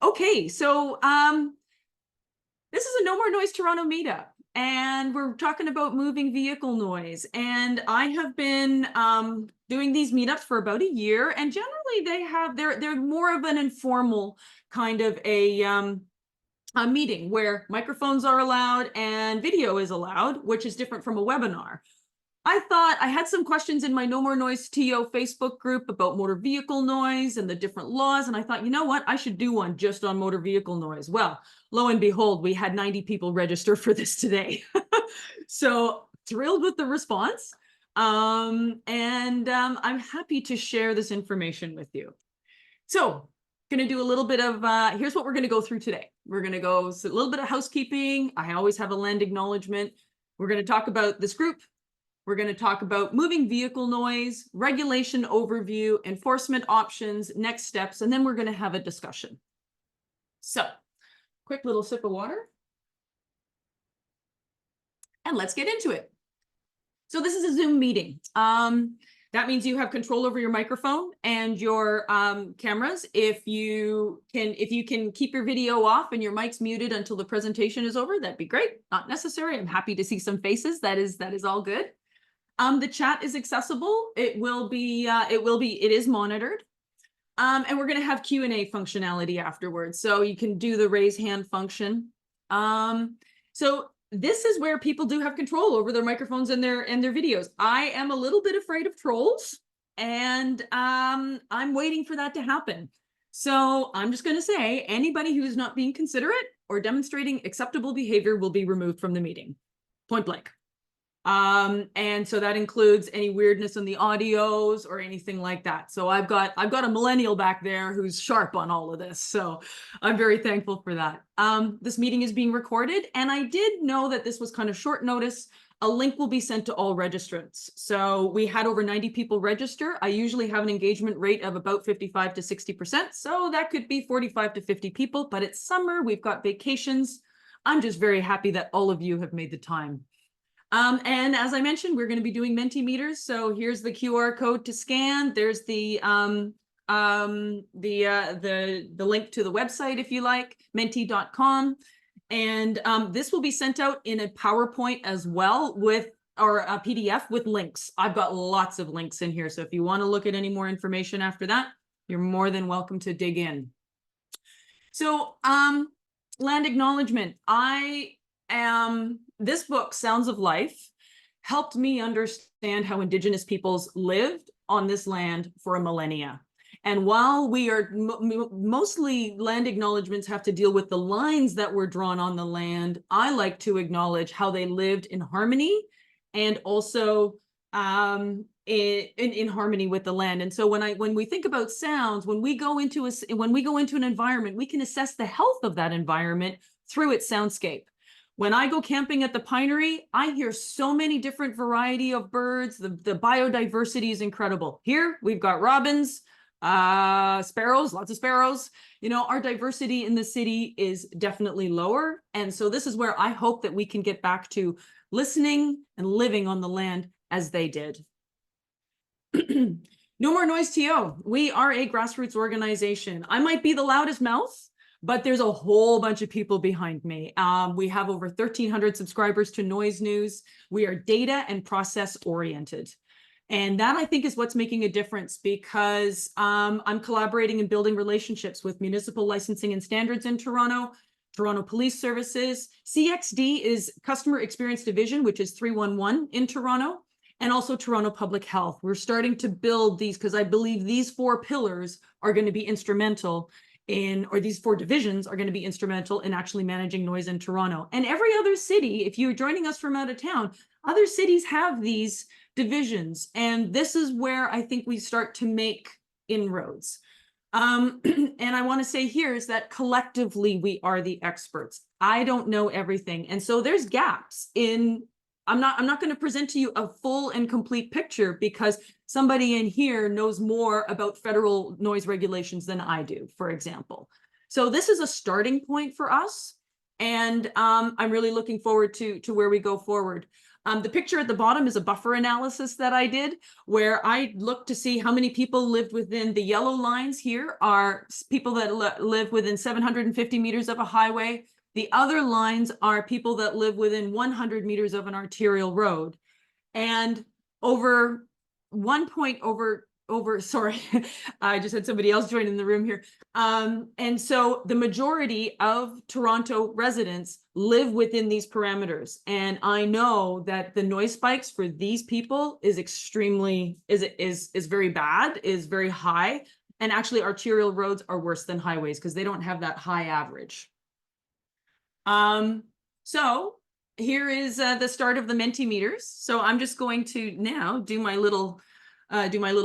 Okay, so this is a No More Noise Toronto meetup, and we're talking about moving vehicle noise. And I have been doing these meetups for about a year, and generally they're more of an informal kind of a meeting where microphones are allowed and video is allowed, which is different from a webinar. I thought I had some questions in my No More Noise TO Facebook group about motor vehicle noise and the different laws. And I thought, you know what, I should do one just on motor vehicle noise. Well, lo and behold, we had 90 people register for this today. So thrilled with the response. I'm happy to share this information with you. So going to do a little bit of, here's what we're going to go through today. We're going to go a little bit of housekeeping. I always have a land acknowledgement. We're going to talk about this group. We're going to talk about moving vehicle noise, regulation overview, enforcement options, next steps, and then we're going to have a discussion. So, quick little sip of water. And let's get into it. So this is a Zoom meeting. That means you have control over your microphone and your cameras. If you can keep your video off and your mic's muted until the presentation is over, that'd be great. Not necessary. I'm happy to see some faces. That is all good. The chat is accessible. It is monitored. And we're going to have Q&A functionality afterwards. So you can do the raise hand function. So this is where people do have control over their microphones and their videos. I am a little bit afraid of trolls, and I'm waiting for that to happen. So I'm just going to say anybody who is not being considerate or demonstrating acceptable behavior will be removed from the meeting. Point blank. And so that includes any weirdness in the audios or anything like that. So I've got a millennial back there who's sharp on all of this. So I'm very thankful for that. This meeting is being recorded, and I did know that this was kind of short notice. A link will be sent to all registrants. So we had over 90 people register. I usually have an engagement rate of about 55 to 60%. So that could be 45 to 50 people, but it's summer. We've got vacations. I'm just very happy that all of you have made the time. And as I mentioned, we're going to be doing Mentimeters. So here's the QR code to scan. There's the link to the website, if you like, menti.com. And this will be sent out in a PowerPoint as well or a PDF with links. I've got lots of links in here. So if you want to look at any more information after that, you're more than welcome to dig in. So land acknowledgement. This book, Sounds of Life, helped me understand how Indigenous peoples lived on this land for a millennia. And while we are mostly land acknowledgements have to deal with the lines that were drawn on the land, I like to acknowledge how they lived in harmony and also in harmony with the land. And so when we think about sounds, when we go into an environment, we can assess the health of that environment through its soundscape. When I go camping at the Pinery, I hear so many different variety of birds. The biodiversity is incredible. Here, we've got robins, sparrows, lots of sparrows. You know, our diversity in the city is definitely lower. And so this is where I hope that we can get back to listening and living on the land as they did. No More Noise TO. We are a grassroots organization. I might be the loudest mouth, but there's a whole bunch of people behind me. We have over 1,300 subscribers to Noise News. We are data and process oriented. And that, I think, is what's making a difference, because I'm collaborating and building relationships with Municipal Licensing and Standards in Toronto, Toronto Police Services. CXD is Customer Experience Division, which is 311 in Toronto, and also Toronto Public Health. We're starting to build these because I believe these 4 pillars are going to be instrumental these 4 divisions are going to be instrumental in actually managing noise in Toronto. And every other city, if you're joining us from out of town, other cities have these divisions. And this is where I think we start to make inroads. And I want to say here is that collectively, we are the experts. I don't know everything. And so there's gaps in, I'm not going to present to you a full and complete picture, because somebody in here knows more about federal noise regulations than I do, for example. So this is a starting point for us. And I'm really looking forward to where we go forward. The picture at the bottom is a buffer analysis that I did, where I looked to see how many people lived within the yellow lines. Here are people that live within 750 meters of a highway. The other lines are people that live within 100 meters of an arterial road. And over sorry, I just had somebody else join in the room here. And so the majority of Toronto residents live within these parameters. And I know that the noise spikes for these people is very bad, is very high. And actually arterial roads are worse than highways because they don't have that high average. So here is the start of the Mentimeters. So I'm just going to now do my little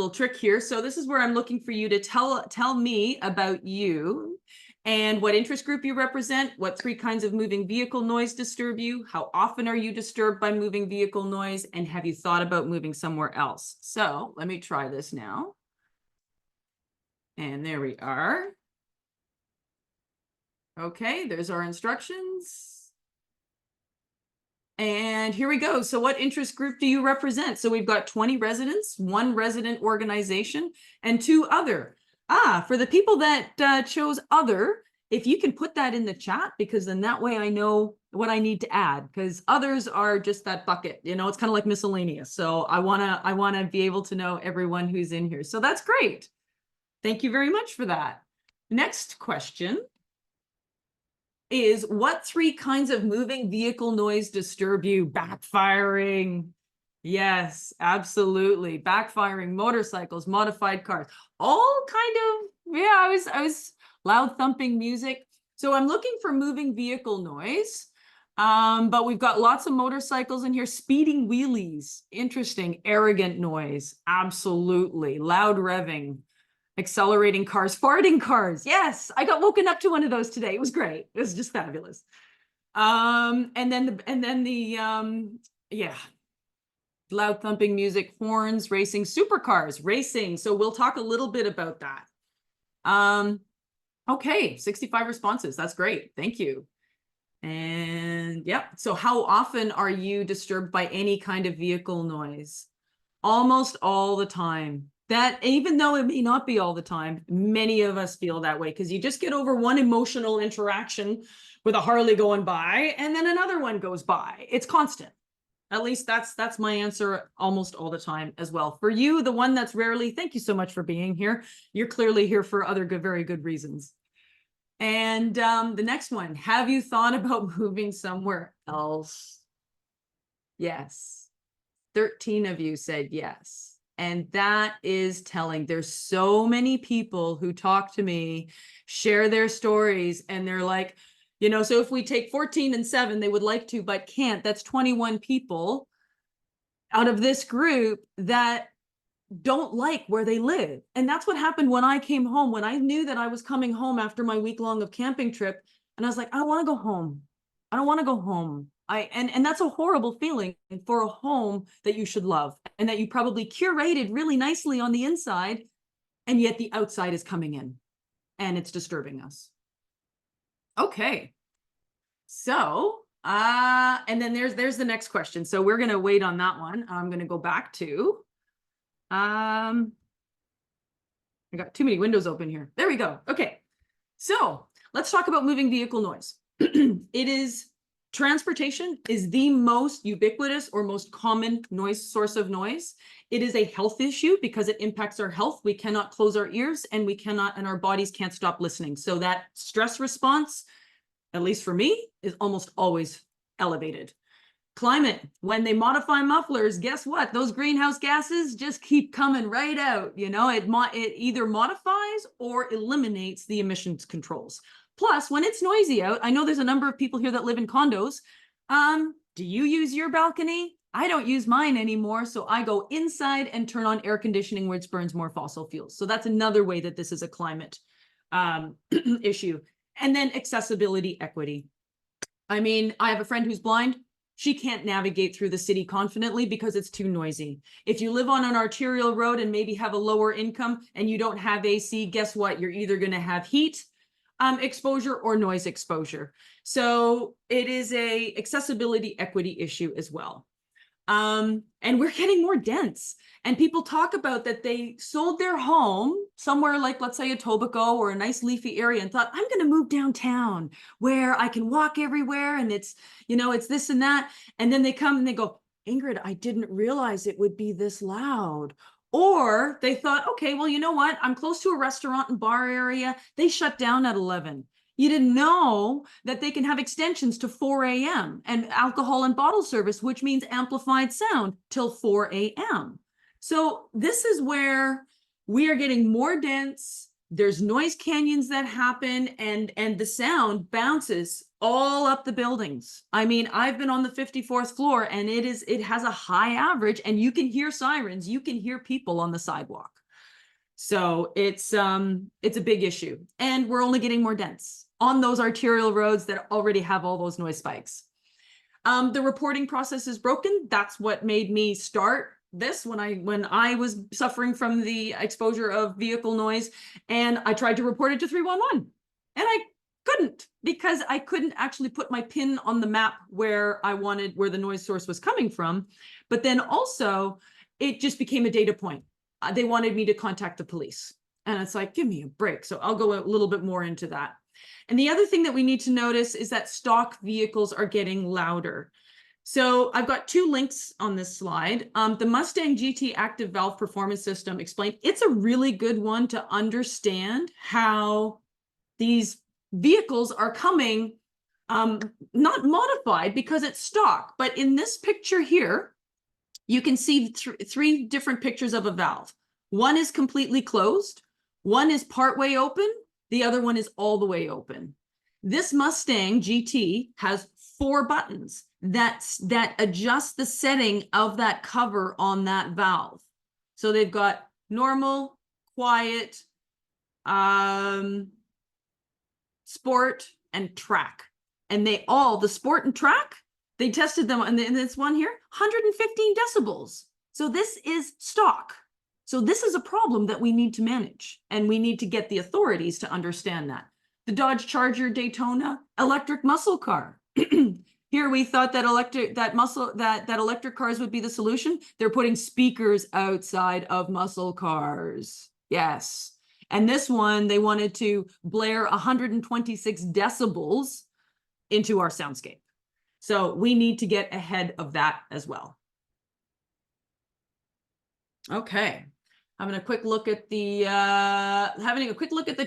trick here. So this is where I'm looking for you to tell me about you and what interest group you represent, what 3 kinds of moving vehicle noise disturb you, how often are you disturbed by moving vehicle noise, and have you thought about moving somewhere else? So let me try this now. And there we are. Okay, there's our instructions. And here we go. So what interest group do you represent? So we've got 20 residents, 1 resident organization, and 2 other. For the people that chose other, if you can put that in the chat, because then that way I know what I need to add, because others are just that bucket, you know, it's kind of like miscellaneous. So I wanna be able to know everyone who's in here. So that's great. Thank you very much for that. Next question is, what 3 kinds of moving vehicle noise disturb you? Backfiring. Yes, absolutely. Backfiring, motorcycles, modified cars, all kind of, yeah, I was loud thumping music. So I'm looking for moving vehicle noise. But we've got lots of motorcycles in here. Speeding wheelies, interesting. Arrogant noise, absolutely. Loud revving. Accelerating cars, farting cars. Yes, I got woken up to one of those today. It was great. It was just fabulous. And then loud thumping music, horns, racing, supercars, racing. So we'll talk a little bit about that. Okay, 65 responses. That's great. Thank you. And yeah, so how often are you disturbed by any kind of vehicle noise? Almost all the time. That, even though it may not be all the time, many of us feel that way, because you just get over one emotional interaction with a Harley going by and then another one goes by. It's constant. At least that's my answer almost all the time as well. For you, the one that's rarely, thank you so much for being here. You're clearly here for other very good reasons. And the next one, have you thought about moving somewhere else? Yes. 13 of you said yes. And that is telling. There's so many people who talk to me, share their stories, and they're like, you know, so if we take 14 and 7, they would like to, but can't. That's 21 people out of this group that don't like where they live. And that's what happened when I came home, when I knew that I was coming home after my week-long of camping trip. And I was like, I don't want to go home. I don't want to go home. And that's a horrible feeling for a home that you should love and that you probably curated really nicely on the inside, and yet the outside is coming in and it's disturbing us. Okay. So, and then there's the next question. So we're going to wait on that one. I'm going to go back to, I got too many windows open here. There we go. Okay. So let's talk about moving vehicle noise. Transportation is the most ubiquitous or most common source of noise. It is a health issue because it impacts our health. We cannot close our ears and our bodies can't stop listening. So that stress response, at least for me, is almost always elevated. Climate, when they modify mufflers, guess what? Those greenhouse gases just keep coming right out. You know, it either modifies or eliminates the emissions controls. Plus, when it's noisy out, I know there's a number of people here that live in condos. Do you use your balcony? I don't use mine anymore. So I go inside and turn on air conditioning, which burns more fossil fuels. So that's another way that this is a climate issue. And then accessibility equity. I mean, I have a friend who's blind. She can't navigate through the city confidently because it's too noisy. If you live on an arterial road and maybe have a lower income and you don't have AC, guess what? You're either going to have heat exposure or noise exposure. So it is a accessibility equity issue as well. And we're getting more dense. And people talk about that they sold their home somewhere like, let's say, Etobicoke or a nice leafy area and thought, I'm going to move downtown where I can walk everywhere and it's, you know, it's this and that. And then they come and they go, Ingrid, I didn't realize it would be this loud. Or they thought, okay, well, you know what? I'm close to a restaurant and bar area. They shut down at 11. You didn't know that they can have extensions to 4 a.m. and alcohol and bottle service, which means amplified sound till 4 a.m. So this is where we are getting more dense. There's noise canyons that happen and the sound bounces all up the buildings. I mean, I've been on the 54th floor and it has a high average and you can hear sirens, you can hear people on the sidewalk. So it's a big issue and we're only getting more dense on those arterial roads that already have all those noise spikes. The reporting process is broken. That's what made me start this when I was suffering from the exposure of vehicle noise, and I tried to report it to 311 and I couldn't because I couldn't actually put my pin on the map where the noise source was coming from. But then also it just became a data point. They wanted me to contact the police and it's like, give me a break. So I'll go a little bit more into that. And the other thing that we need to notice is that stock vehicles are getting louder. So I've got two links on this slide. The Mustang GT Active Valve Performance System explained. It's a really good one to understand how these vehicles are coming, not modified because it's stock, but in this picture here, you can see three different pictures of a valve. One is completely closed, one is partway open, the other one is all the way open. This Mustang GT has 4 buttons that adjust the setting of that cover on that valve. So they've got normal, quiet, sport, and track. And the sport and track, they tested them in this one here, 115 decibels. So this is stock. So this is a problem that we need to manage, and we need to get the authorities to understand that. The Dodge Charger Daytona electric muscle car. Here we thought that electric cars would be the solution. They're putting speakers outside of muscle cars. Yes. And this one, they wanted to blare 126 decibels into our soundscape. So we need to get ahead of that as well. Okay. Having a quick look at the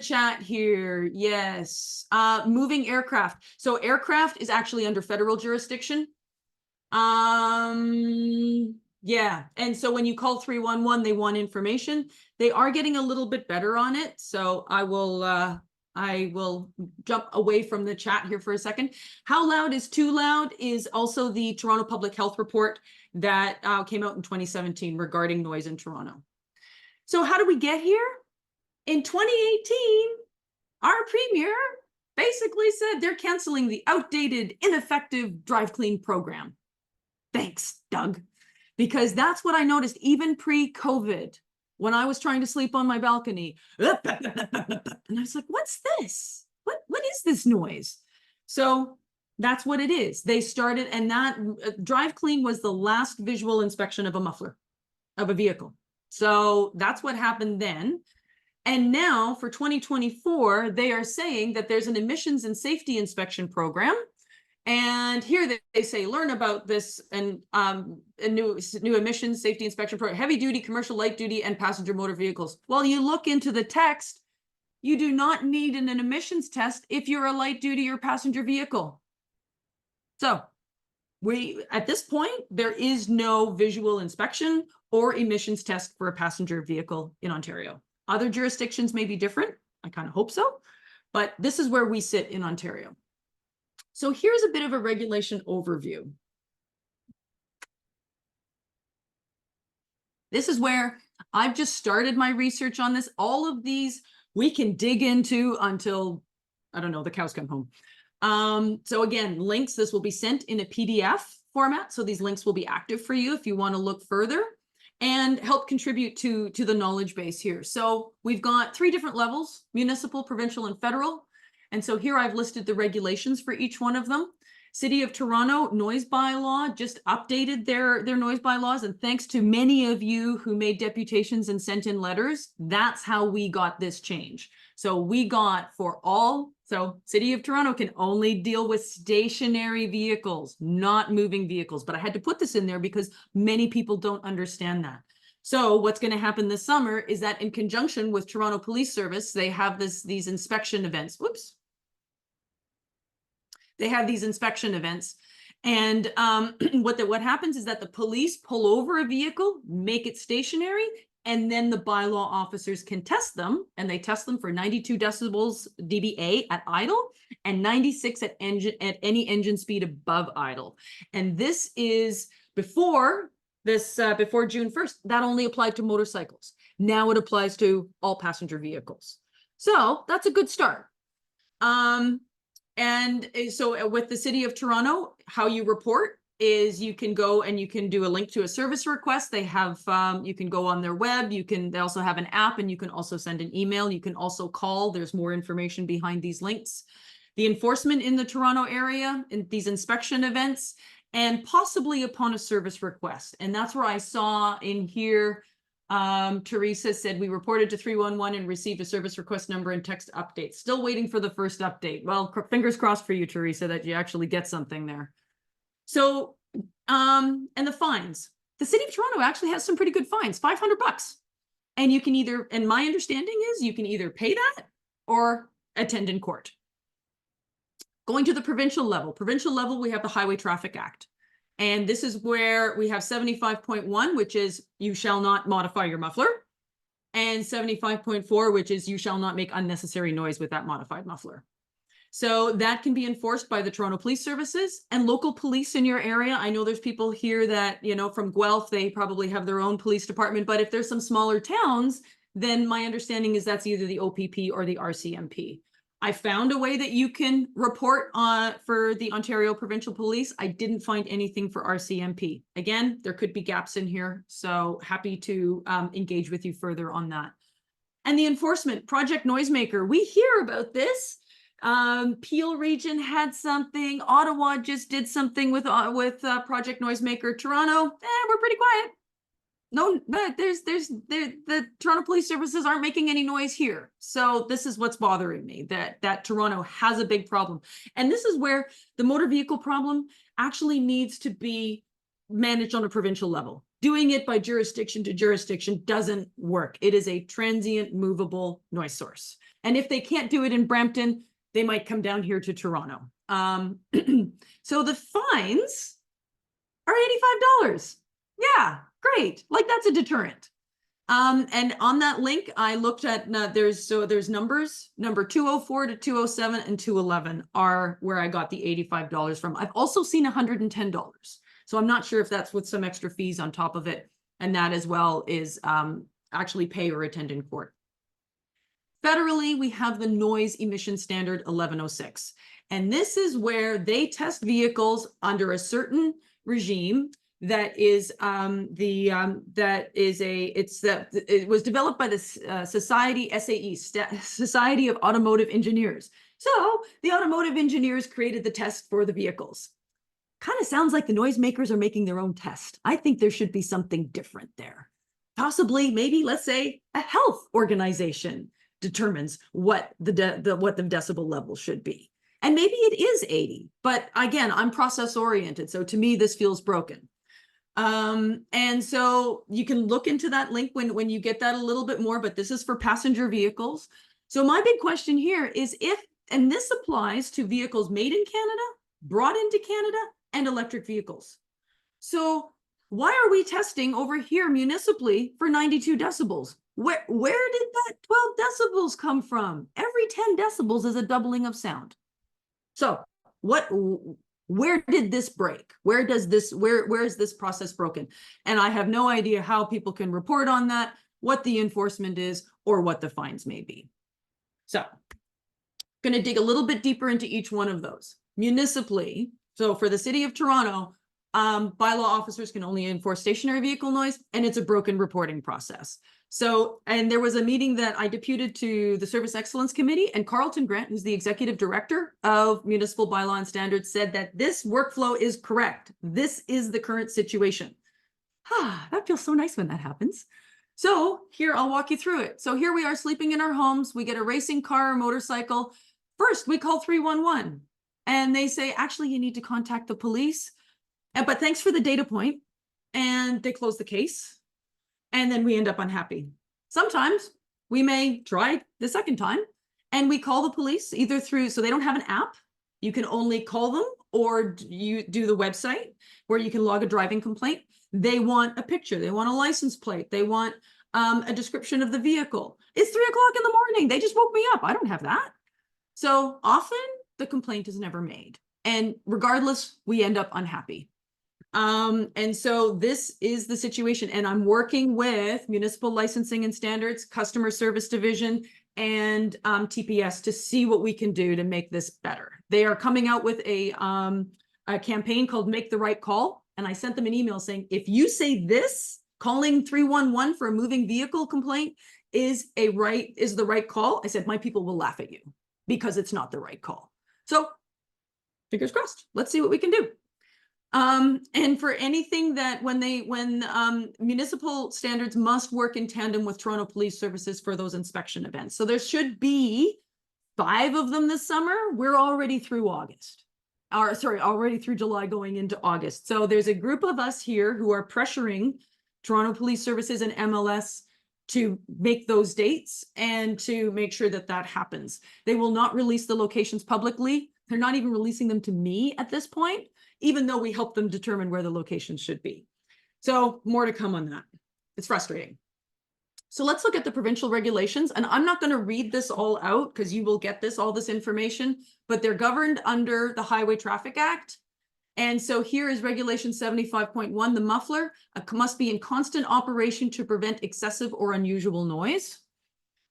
chat here. Yes. Moving aircraft. So aircraft is actually under federal jurisdiction. Yeah. And so when you call 311, they want information. They are getting a little bit better on it. So I will jump away from the chat here for a second. How loud is too loud is also the Toronto Public Health Report that came out in 2017 regarding noise in Toronto. So how do we get here? In 2018, our premier basically said they're canceling the outdated, ineffective Drive Clean program. Thanks, Doug. Because that's what I noticed even pre-COVID when I was trying to sleep on my balcony. And I was like, what's this? What is this noise? So that's what it is. They started, and that Drive Clean was the last visual inspection of a muffler of a vehicle. So that's what happened then. And now for 2024, they are saying that there's an emissions and safety inspection program. And here they say, learn about this and a new emissions safety inspection program, heavy duty, commercial, light duty, and passenger motor vehicles. Well, you look into the text, you do not need an emissions test if you're a light duty or passenger vehicle. So at this point, there is no visual inspection or emissions test for a passenger vehicle in Ontario. Other jurisdictions may be different. I kind of hope so, but this is where we sit in Ontario. So here's a bit of a regulation overview. This is where I've just started my research on this. All of these we can dig into until, I don't know, the cows come home. So again, links, this will be sent in a PDF format. So these links will be active for you if you want to look further and help contribute to the knowledge base here. So we've got 3 different levels: municipal, provincial, and federal. And so here I've listed the regulations for each one of them. City of Toronto noise bylaw just updated their noise bylaws, and thanks to many of you who made deputations and sent in letters, that's how we got this change. So we got so City of Toronto can only deal with stationary vehicles, not moving vehicles. But I had to put this in there because many people don't understand that. So what's going to happen this summer is that in conjunction with Toronto Police Service, they have these inspection events. Whoops. They have these inspection events. And what happens is that the police pull over a vehicle, make it stationary, and then the bylaw officers can test them, and they test them for 92 decibels dBA at idle and 96 at any engine speed above idle. And this is before June 1st. That only applied to motorcycles. Now it applies to all passenger vehicles. So that's a good start. And so with the City of Toronto, how you report is you can go and you can do a link to a service request. They have, you can go on their web, they also have an app, and you can also send an email. You can also call. There's more information behind these links. The enforcement in the Toronto area, in these inspection events, and possibly upon a service request. And that's where I saw in here, Teresa said, we reported to 311 and received a service request number and text update. Still waiting for the first update. Well, fingers crossed for you, Teresa, that you actually get something there. So, and the fines. The City of Toronto actually has some pretty good fines, $500. And you can either, and my understanding is you can either pay that or attend in court. Going to the provincial level, we have the Highway Traffic Act. And this is where we have 75.1, which is you shall not modify your muffler, and 75.4, which is you shall not make unnecessary noise with that modified muffler. So that can be enforced by the Toronto Police Services and local police in your area. I know there's people here that, from Guelph, they probably have their own police department, but if there's some smaller towns, then my understanding is that's either the OPP or the RCMP. I found a way that you can report for the Ontario Provincial Police. I didn't find anything for RCMP. Again, there could be gaps in here, so happy to engage with you further on that. And the enforcement, Project Noisemaker. We hear about this. Peel Region had something. Ottawa just did something with Project Noisemaker. Toronto, we're pretty quiet. No, but the Toronto Police Services aren't making any noise here. So this is what's bothering me, that Toronto has a big problem. And this is where the motor vehicle problem actually needs to be managed on a provincial level. Doing it by jurisdiction to jurisdiction doesn't work. It is a transient, movable noise source. And if they can't do it in Brampton, they might come down here to Toronto. So the fines are $85. Yeah. Great, like that's a deterrent. And on that link, I looked at, there's numbers, number 204 to 207 and 211 are where I got the $85 from. I've also seen $110. So I'm not sure if that's with some extra fees on top of it. And that as well is actually pay or attend in court. Federally, we have the Noise Emission Standard 1106. And this is where they test vehicles under a certain regime that is it was developed by the Society Society of Automotive Engineers. So the automotive engineers created the test for the vehicles. Kind of sounds like the noisemakers are making their own test. I think there should be something different there. Possibly, maybe, let's say, a health organization determines what the decibel level should be. And maybe it is 80, but again, I'm process oriented. So to me, this feels broken. And so you can look into that link when you get that a little bit more, but this is for passenger vehicles. So my big question here is and this applies to vehicles made in Canada, brought into Canada, and electric vehicles. So why are we testing over here municipally for 92 decibels? Where did that 12 decibels come from? Every 10 decibels is a doubling of sound. So where did this break? Where is this process broken? And I have no idea how people can report on that, what the enforcement is, or what the fines may be. So going to dig a little bit deeper into each one of those. Municipally, so for the City of Toronto, bylaw officers can only enforce stationary vehicle noise, and it's a broken reporting process. So, and there was a meeting that I deputed to the Service Excellence Committee, and Carlton Grant, who's the executive director of municipal bylaw and standards, said that this workflow is correct. This is the current situation. That feels so nice when that happens. So here, I'll walk you through it. So here we are sleeping in our homes. We get a racing car or motorcycle. First, we call 311 and they say, actually, you need to contact the police. But thanks for the data point. And they close the case. And then we end up unhappy. Sometimes we may try the second time and we call the police either through, so they don't have an app. You can only call them, or you do the website where you can log a driving complaint. They want a picture. They want a license plate. They want a description of the vehicle. It's 3 o'clock in the morning. They just woke me up. I don't have that. So often the complaint is never made. And regardless, we end up unhappy. And so this is the situation. And I'm working with Municipal Licensing and Standards, Customer Service Division, and TPS to see what we can do to make this better. They are coming out with a campaign called Make the Right Call. And I sent them an email saying, if you say this, calling 311 for a moving vehicle complaint is the right call, I said, my people will laugh at you because it's not the right call. So fingers crossed, let's see what we can do. And for anything that when municipal standards must work in tandem with Toronto Police Services for those inspection events. So there should be 5 of them this summer. We're already through August. Already through July going into August. So there's a group of us here who are pressuring Toronto Police Services and MLS to make those dates and to make sure that that happens. They will not release the locations publicly. They're not even releasing them to me at this point, even though we help them determine where the locations should be. So more to come on that. It's frustrating. So let's look at the provincial regulations. And I'm not going to read this all out because you will get all this information, but they're governed under the Highway Traffic Act. And so here is Regulation 75.1, the muffler must be in constant operation to prevent excessive or unusual noise.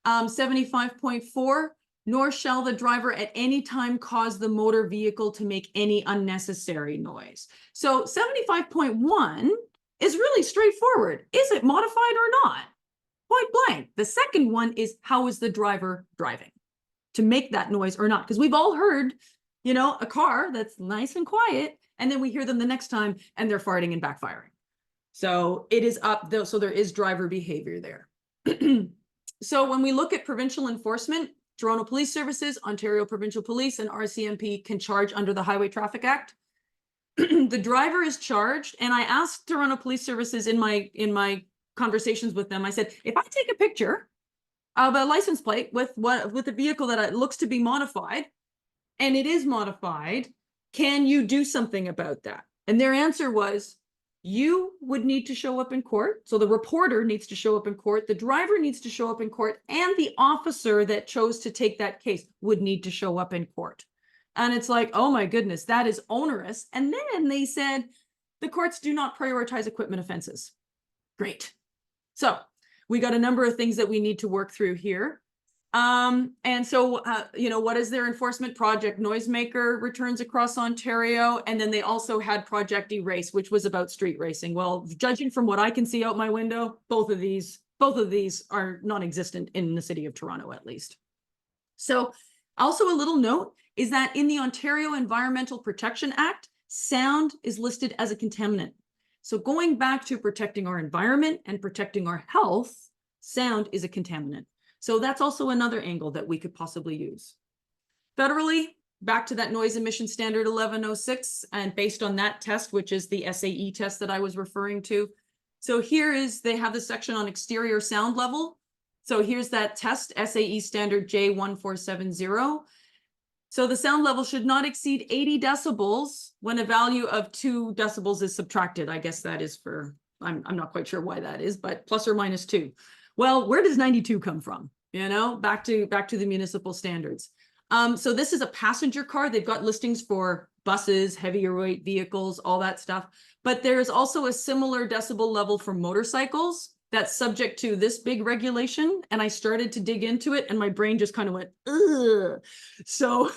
75.4, nor shall the driver at any time cause the motor vehicle to make any unnecessary noise. So 75.1 is really straightforward. Is it modified or not? Point blank. The second one is, how is the driver driving to make that noise or not? Because we've all heard, a car that's nice and quiet, and then we hear them the next time and they're farting and backfiring. So it is up though. So there is driver behavior there. So when we look at provincial enforcement, Toronto Police Services, Ontario Provincial Police, and RCMP can charge under the Highway Traffic Act. The driver is charged, and I asked Toronto Police Services in my conversations with them, I said, if I take a picture of a license plate with a vehicle that looks to be modified, and it is modified, can you do something about that? And their answer was, you would need to show up in court. So the reporter needs to show up in court, the driver needs to show up in court, and the officer that chose to take that case would need to show up in court. And it's like, oh my goodness, that is onerous. And then they said, the courts do not prioritize equipment offenses. Great. So we got a number of things that we need to work through here. And so, what is their enforcement project? Noisemaker returns across Ontario. And then they also had Project Erase, which was about street racing. Well, judging from what I can see out my window, both of these are non-existent in the city of Toronto, at least. So also a little note is that in the Ontario Environmental Protection Act, sound is listed as a contaminant. So going back to protecting our environment and protecting our health, sound is a contaminant. So that's also another angle that we could possibly use. Federally, back to that noise emission standard 1106, and based on that test, which is the SAE test that I was referring to. So they have the section on exterior sound level. So here's that test, SAE standard J1470. So the sound level should not exceed 80 decibels when a value of 2 decibels is subtracted. I guess that is for, I'm not quite sure why that is, but plus or minus 2. Well, where does 92 come from? Back to the municipal standards. So this is a passenger car. They've got listings for buses, heavier weight vehicles, all that stuff. But there is also a similar decibel level for motorcycles that's subject to this big regulation, and I started to dig into it, and my brain just kind of went, ugh. So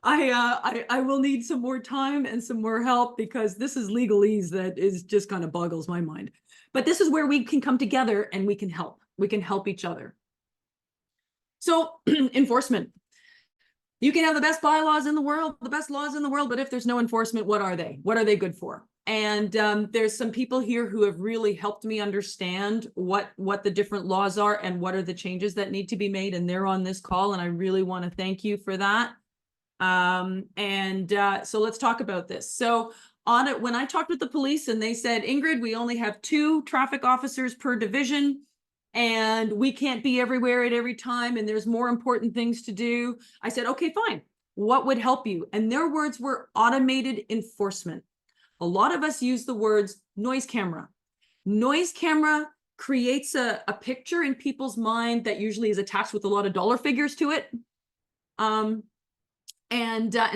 I will need some more time and some more help, because this is legalese that is just kind of boggles my mind. But this is where we can come together and we can help. We can help each other. So enforcement. You can have the best bylaws in the world, the best laws in the world, but if there's no enforcement, what are they? What are they good for? And there's some people here who have really helped me understand what the different laws are and what are the changes that need to be made. And they're on this call, and I really want to thank you for that. So let's talk about this. So on it, when I talked with the police and they said, Ingrid, we only have 2 traffic officers per division, and we can't be everywhere at every time, and there's more important things to do. I said, okay, fine. What would help you? And their words were automated enforcement. A lot of us use the words noise camera. Noise camera creates a picture in people's mind that usually is attached with a lot of dollar figures to it. And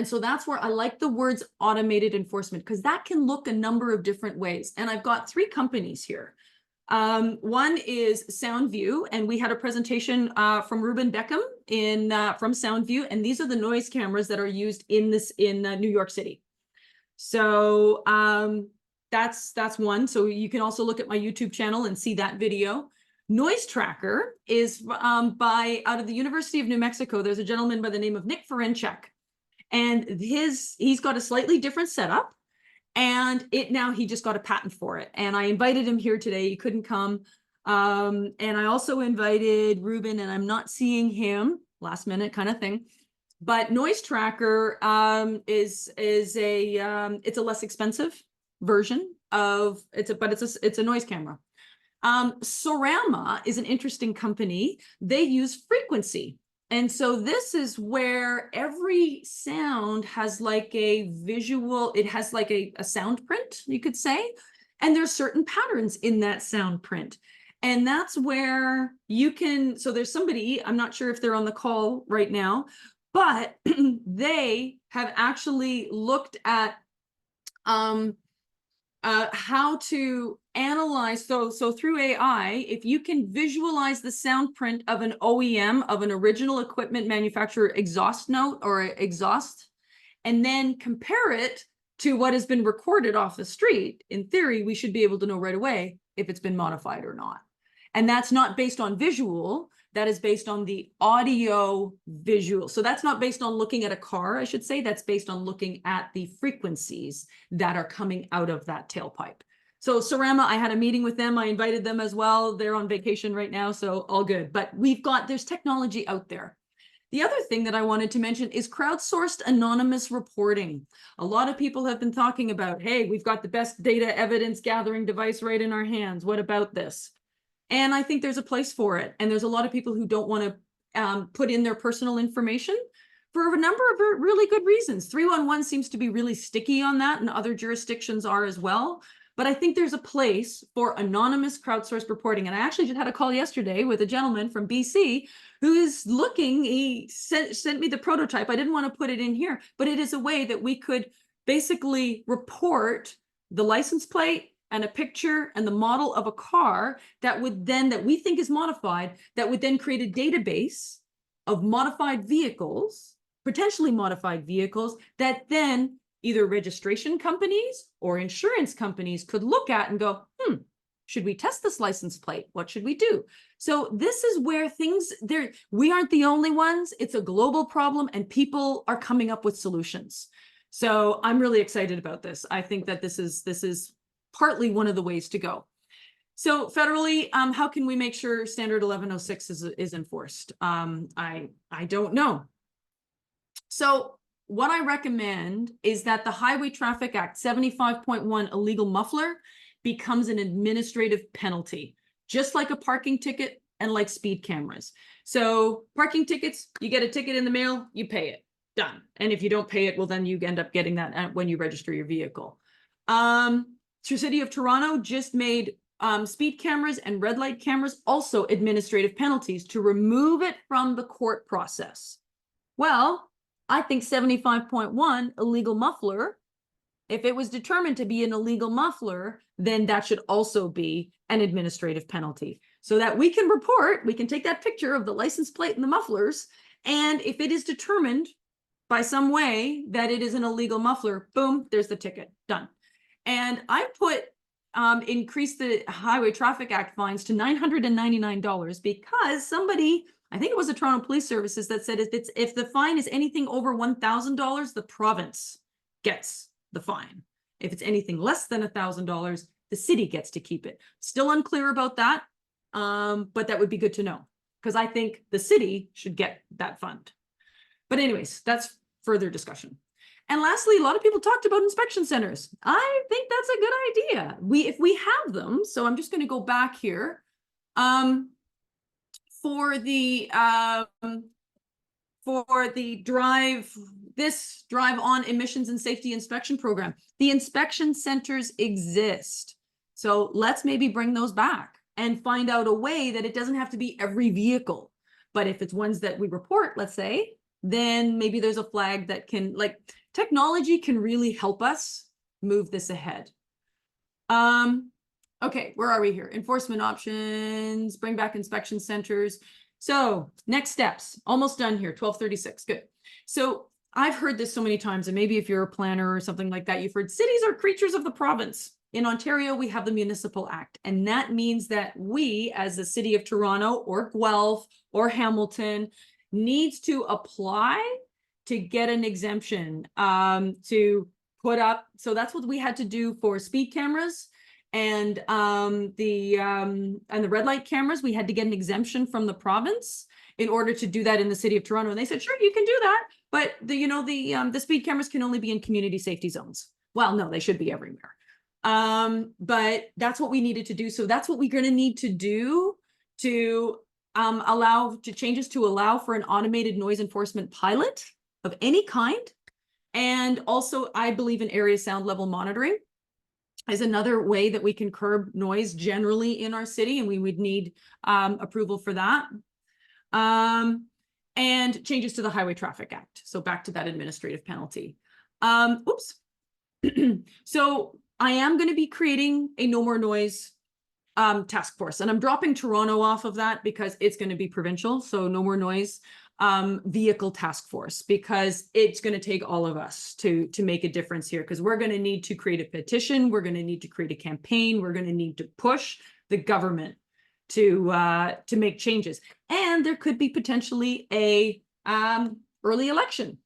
so that's where I like the words automated enforcement, because that can look a number of different ways. And I've got 3 companies here. One is SoundView, and we had a presentation from Ruben Beckham from SoundView, and these are the noise cameras that are used in New York City. So that's one. So you can also look at my YouTube channel and see that video. Noise Tracker is out of the University of New Mexico. There's a gentleman by the name of Nick Ferenczak, and he's got a slightly different setup. And he just got a patent for it. And I invited him here today. He couldn't come. And I also invited Ruben, and I'm not seeing him, last minute kind of thing. But Noise Tracker is a less expensive version of it's a noise camera. Sorama is an interesting company. They use frequency. And so this is where every sound has like a visual, it has like a sound print, you could say, and there's certain patterns in that sound print. And that's where you can, so there's somebody, I'm not sure if they're on the call right now, but they have actually looked at how to analyze. So through AI, if you can visualize the sound print of an OEM, of an original equipment manufacturer exhaust note or exhaust, and then compare it to what has been recorded off the street, in theory, we should be able to know right away if it's been modified or not. And that's not based on visual, that is based on the audio visual. So that's not based on looking at a car, I should say. That's based on looking at the frequencies that are coming out of that tailpipe. So Sorama, I had a meeting with them. I invited them as well. They're on vacation right now, so all good. But there's technology out there. The other thing that I wanted to mention is crowdsourced anonymous reporting. A lot of people have been talking about, hey, we've got the best data evidence gathering device right in our hands. What about this? And I think there's a place for it. And there's a lot of people who don't want to put in their personal information for a number of really good reasons. 311 seems to be really sticky on that, and other jurisdictions are as well. But I think there's a place for anonymous crowdsourced reporting. And I actually just had a call yesterday with a gentleman from BC who is looking, he sent me the prototype. I didn't want to put it in here, but it is a way that we could basically report the license plate and a picture and the model of a car that we think is modified, that would then create a database of modified vehicles, potentially modified vehicles, that then either registration companies or insurance companies could look at and go, should we test this license plate? What should we do? So this is where we aren't the only ones. It's a global problem, and people are coming up with solutions. So I'm really excited about this. I think that this is partly one of the ways to go. So federally, how can we make sure Standard 1106 is enforced? I don't know. So what I recommend is that the Highway Traffic Act 75.1 illegal muffler becomes an administrative penalty, just like a parking ticket and like speed cameras. So parking tickets, you get a ticket in the mail, you pay it, done. And if you don't pay it, well, then you end up getting that when you register your vehicle. The City of Toronto just made speed cameras and red light cameras also administrative penalties to remove it from the court process. Well, I think 75.1 illegal muffler if it was determined to be an illegal muffler, then that should also be an administrative penalty. So that we can report, we can take that picture of the license plate and the mufflers, and if it is determined by some way that it is an illegal muffler, boom, there's the ticket, done. And I put increase the Highway Traffic Act fines to $999 because somebody, I think it was the Toronto Police Services, that said if the fine is anything over $1,000, the province gets the fine. If it's anything less than $1,000, the city gets to keep it. Still unclear about that, but that would be good to know because I think the city should get that fund. But anyways, that's further discussion. And lastly, a lot of people talked about inspection centers. I think that's a good idea. If we have them, so I'm just going to go back here. For the drive on emissions and safety inspection program, the inspection centers exist. So let's maybe bring those back and find out a way that it doesn't have to be every vehicle. But if it's ones that we report, let's say, then maybe there's a flag that can, like, technology can really help us move this ahead. Okay, where are we here? Enforcement options, bring back inspection centers. So next steps, almost done here, 12:36, good. So I've heard this so many times, and maybe if you're a planner or something like that, you've heard cities are creatures of the province. In Ontario, we have the Municipal Act, and that means that we, as the City of Toronto or Guelph or Hamilton, needs to apply to get an exemption to put up. So that's what we had to do for speed cameras and the red light cameras. We had to get an exemption from the province in order to do that in the City of Toronto. And they said, sure, you can do that, but the speed cameras can only be in community safety zones. Well, no, they should be everywhere. But that's what we needed to do. So that's what we're going to need to do to changes to allow for an automated noise enforcement pilot of any kind. And also, I believe in area sound level monitoring is another way that we can curb noise generally in our city, and we would need approval for that. And changes to the Highway Traffic Act. So back to that administrative penalty. Oops. So I am going to be creating a no more noise task force, and I'm dropping Toronto off of that because it's going to be provincial. So no more noise vehicle task force, because it's going to take all of us to make a difference here, because we're going to need to create a petition, we're going to need to create a campaign, we're going to need to push the government to make changes. And there could be potentially a early election.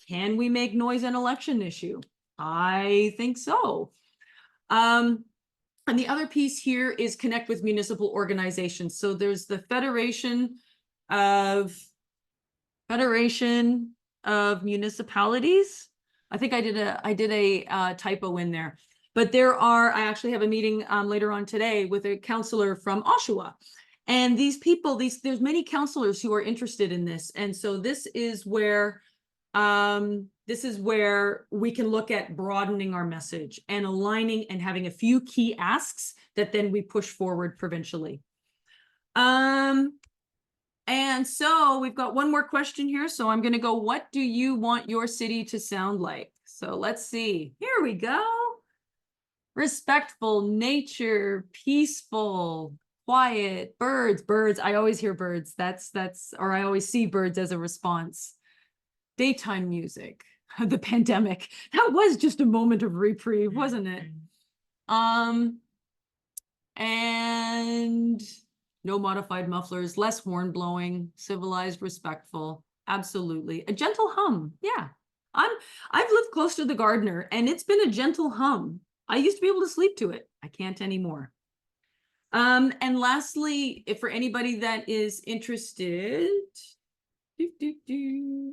Can we make noise an election issue? I think so. And the other piece here is connect with municipal organizations. So there's the Federation of Municipalities. I think I did a typo in there, but I actually have a meeting later on today with a councillor from Oshawa. And these people, there's many councillors who are interested in this. And so this is where we can look at broadening our message and aligning and having a few key asks that then we push forward provincially. And so we've got one more question here. So I'm going to go, what do you want your city to sound like? So let's see. Here we go. Respectful, nature, peaceful, quiet, birds. I always hear birds. Or I always see birds as a response. Daytime music, the pandemic. That was just a moment of reprieve, wasn't it? And no modified mufflers, less horn blowing, civilized, respectful. Absolutely. A gentle hum. Yeah. I've lived close to the Gardner, and it's been a gentle hum. I used to be able to sleep to it. I can't anymore. And lastly, if for anybody that is interested,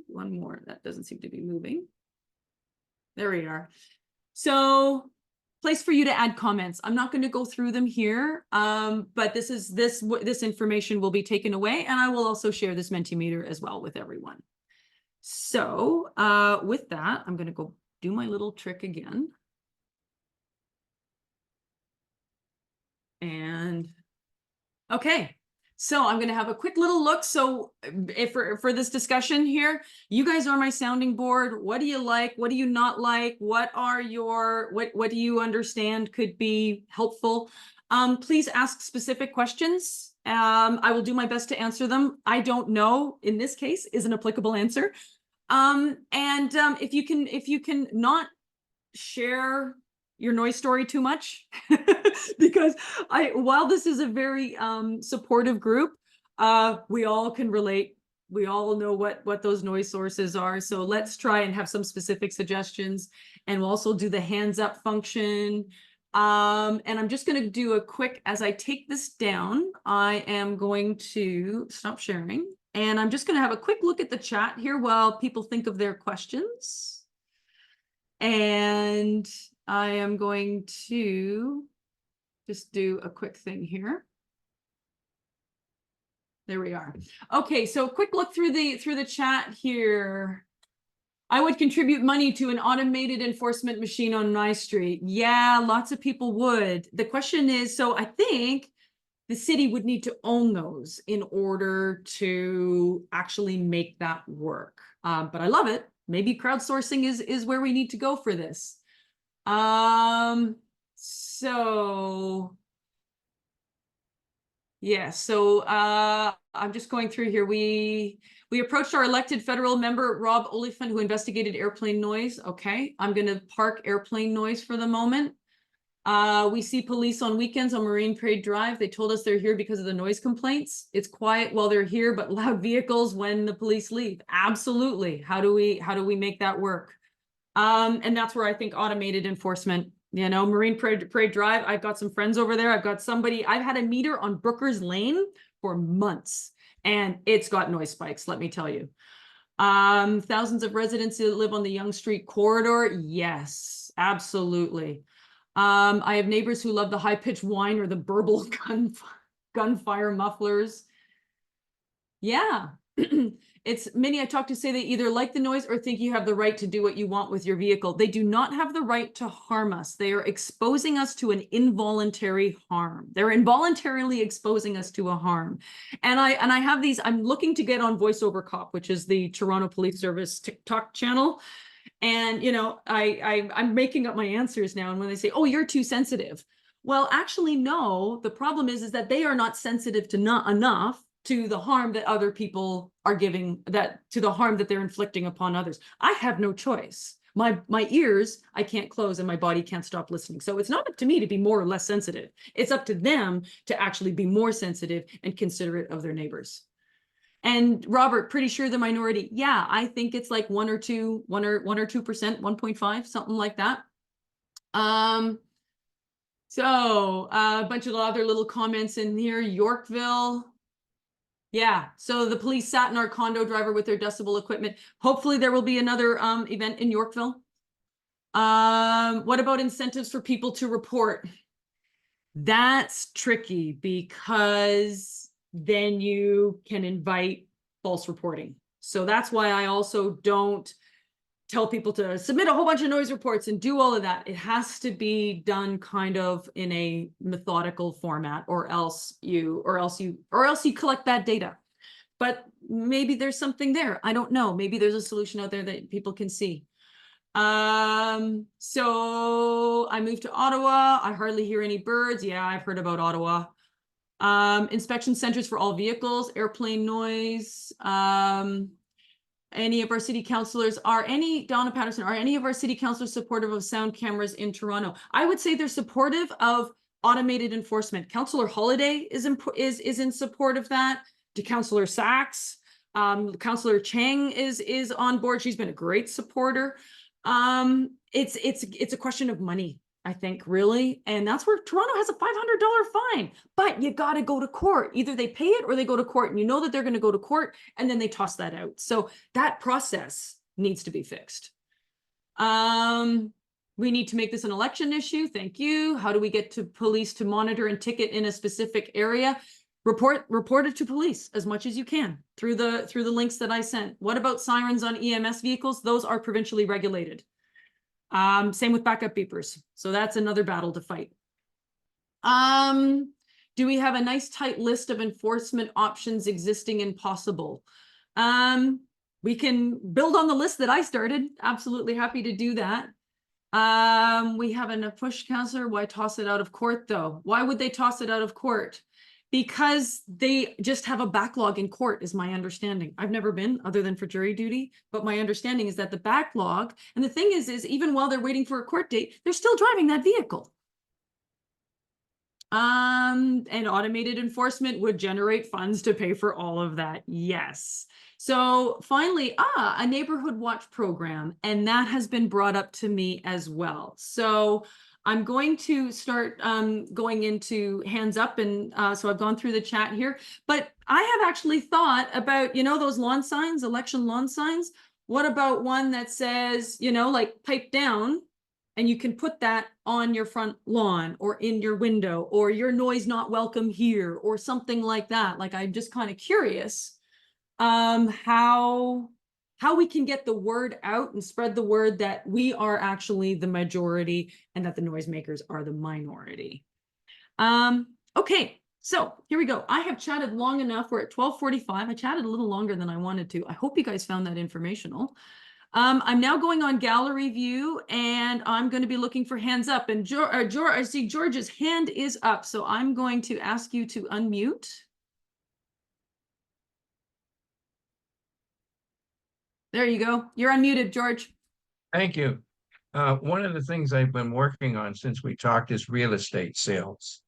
one more, that doesn't seem to be moving. There we are. So place for you to add comments. I'm not going to go through them here, but this information will be taken away, and I will also share this Mentimeter as well with everyone. So with that, I'm going to go do my little trick again. And okay, So I'm going to have a quick little look. So if for this discussion here, you guys are my sounding board. What do you like? What do you not like? What do you understand could be helpful? Please ask specific questions. I will do my best to answer them. I don't know, in this case, is an applicable answer. If you can not share your noise story too much, because while this is a very supportive group, we all can relate. We all know what those noise sources are. So let's try and have some specific suggestions, and we'll also do the hands up function. And I'm just going to do a quick, as I take this down, I am going to stop sharing, and I'm just going to have a quick look at the chat here while people think of their questions. And I am going to just do a quick thing here. There we are. Okay, so quick look through the chat here. I would contribute money to an automated enforcement machine on my street. Yeah, lots of people would. The question is, so I think the city would need to own those in order to actually make that work. But I love it. Maybe crowdsourcing is where we need to go for this. So yeah, so I'm just going through here. We approached our elected federal member, Rob Oliphant, who investigated airplane noise. Okay, I'm going to park airplane noise for the moment. We see police on weekends on Marine Parade Drive. They told us they're here because of the noise complaints. It's quiet while they're here, but loud vehicles when the police leave. Absolutely. How do we make that work? And that's where I think automated enforcement, Marine Parade Drive. I've got some friends over there. I've had a meter on Brooker's Lane for months, and it's got noise spikes, let me tell you. Thousands of residents that live on the Yonge Street corridor. Yes, absolutely. I have neighbors who love the high-pitched whine or the burble gunfire mufflers. Yeah. It's many I talk to say they either like the noise or think you have the right to do what you want with your vehicle. They do not have the right to harm us. They are exposing us to an involuntary harm. They're involuntarily exposing us to a harm. And I have these, I'm looking to get on Voiceover Cop, which is the Toronto Police Service TikTok channel. And, I'm making up my answers now. And when they say, oh, you're too sensitive. Well, actually, no, the problem is that they are not sensitive to not enough to the harm that other people are to the harm that they're inflicting upon others. I have no choice. My ears, I can't close, and my body can't stop listening. So it's not up to me to be more or less sensitive. It's up to them to actually be more sensitive and considerate of their neighbors. And Robert, pretty sure the minority. Yeah, I think it's like 1 or 2%, 1.5, something like that. So a bunch of other little comments in here. Yorkville. Yeah, so the police sat in our condo driver with their decibel equipment. Hopefully there will be another event in Yorkville. What about incentives for people to report? That's tricky because then you can invite false reporting. So that's why I also don't tell people to submit a whole bunch of noise reports and do all of that. It has to be done kind of in a methodical format, or else you collect bad data. But maybe there's something there. I don't know. Maybe there's a solution out there that people can see. So I moved to Ottawa. I hardly hear any birds. Yeah, I've heard about Ottawa. Inspection centers for all vehicles, airplane noise. Any of our city councillors Donna Patterson, are any of our city councillors supportive of sound cameras in Toronto? I would say they're supportive of automated enforcement. Councillor Holiday is in support of that. To Councillor Sachs, Councillor Chang is on board. She's been a great supporter. It's a question of money, I think, really. And that's where Toronto has a $500 fine, but you got to go to court. Either they pay it or they go to court, and you know that they're going to go to court, and then they toss that out. So that process needs to be fixed. We need to make this an election issue. Thank you. How do we get to police to monitor and ticket in a specific area? Report it to police as much as you can through the links that I sent. What about sirens on EMS vehicles? Those are provincially regulated. Same with backup beepers. So that's another battle to fight. Do we have a nice tight list of enforcement options existing and possible? We can build on the list that I started. Absolutely happy to do that. We have a push counselor. Why toss it out of court though? Why would they toss it out of court? Because they just have a backlog in court, is my understanding. I've never been other than for jury duty, but my understanding is that the backlog, and the thing is even while they're waiting for a court date, they're still driving that vehicle. And automated enforcement would generate funds to pay for all of that. Yes. So finally, a neighborhood watch program, and that has been brought up to me as well. So I'm going to start going into hands up, and so I've gone through the chat here, but I have actually thought about, those lawn signs, election lawn signs. What about one that says, like pipe down, and you can put that on your front lawn or in your window, or your noise not welcome here, or something like that. Like, I'm just kind of curious how we can get the word out and spread the word that we are actually the majority and that the noisemakers are the minority. Okay, so here we go. I have chatted long enough. We're at 12:45. I chatted a little longer than I wanted to. I hope you guys found that informational. I'm now going on gallery view, and I'm going to be looking for hands up. And I see George's hand is up, so I'm going to ask you to unmute. There you go. You're unmuted, George. Thank you. One of the things I've been working on since we talked is real estate sales.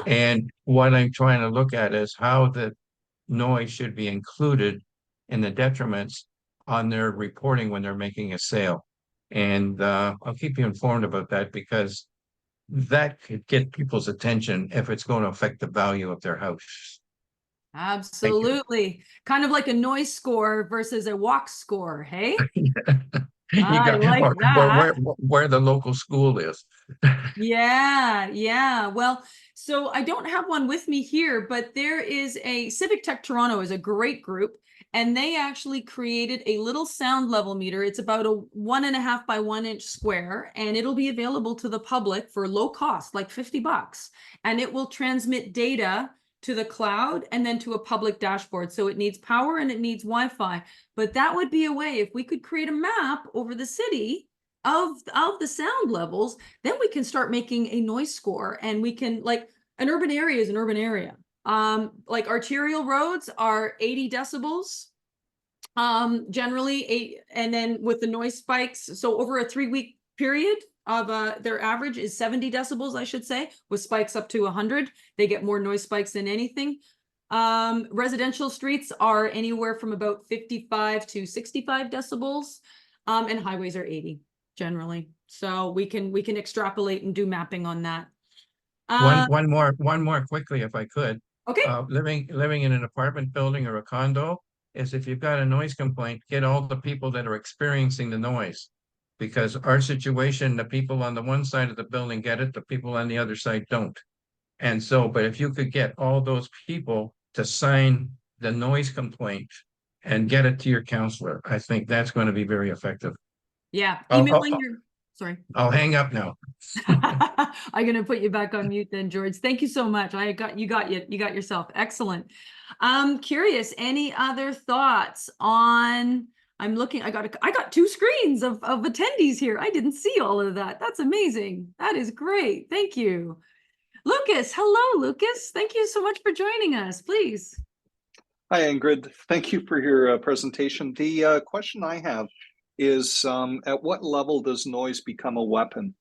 And what I'm trying to look at is how the noise should be included in the detriments on their reporting when they're making a sale. And I'll keep you informed about that, because that could get people's attention if it's going to affect the value of their house. Absolutely. Kind of like a noise score versus a walk score, hey? I like that. Where the local school is. Yeah. Well, so I don't have one with me here, but there is Civic Tech Toronto is a great group, and they actually created a little sound level meter. It's about a 1.5 by 1 inch square, and it'll be available to the public for low cost, like $50, and it will transmit data to the cloud and then to a public dashboard. So it needs power and it needs Wi-Fi, but that would be a way, if we could create a map over the city of the sound levels, then we can start making a noise score, and we can, like, an urban area is an urban area. Like arterial roads are 80 decibels, generally, and then with the noise spikes, so over a 3-week period of their average is 70 decibels, I should say, with spikes up to 100. They get more noise spikes than anything. Residential streets are anywhere from about 55 to 65 decibels, and highways are 80 generally. So we can extrapolate and do mapping on that. One more quickly, if I could. Okay. Living in an apartment building or a condo is, if you've got a noise complaint, get all the people that are experiencing the noise, because our situation, the people on the one side of the building get it, the people on the other side don't. And so, but if you could get all those people to sign the noise complaint and get it to your counselor, I think that's going to be very effective. Yeah, emailing your, sorry. I'll hang up now. I'm gonna put you back on mute then, George. Thank you so much. You got yourself. Excellent. I'm curious, any other thoughts on, I'm looking, I got 2 screens of attendees here. I didn't see all of that. That's amazing. That is great. Thank you. Lucas, hello, Lucas. Thank you so much for joining us, please. Hi, Ingrid. Thank you for your presentation. The question I have is, at what level does noise become a weapon?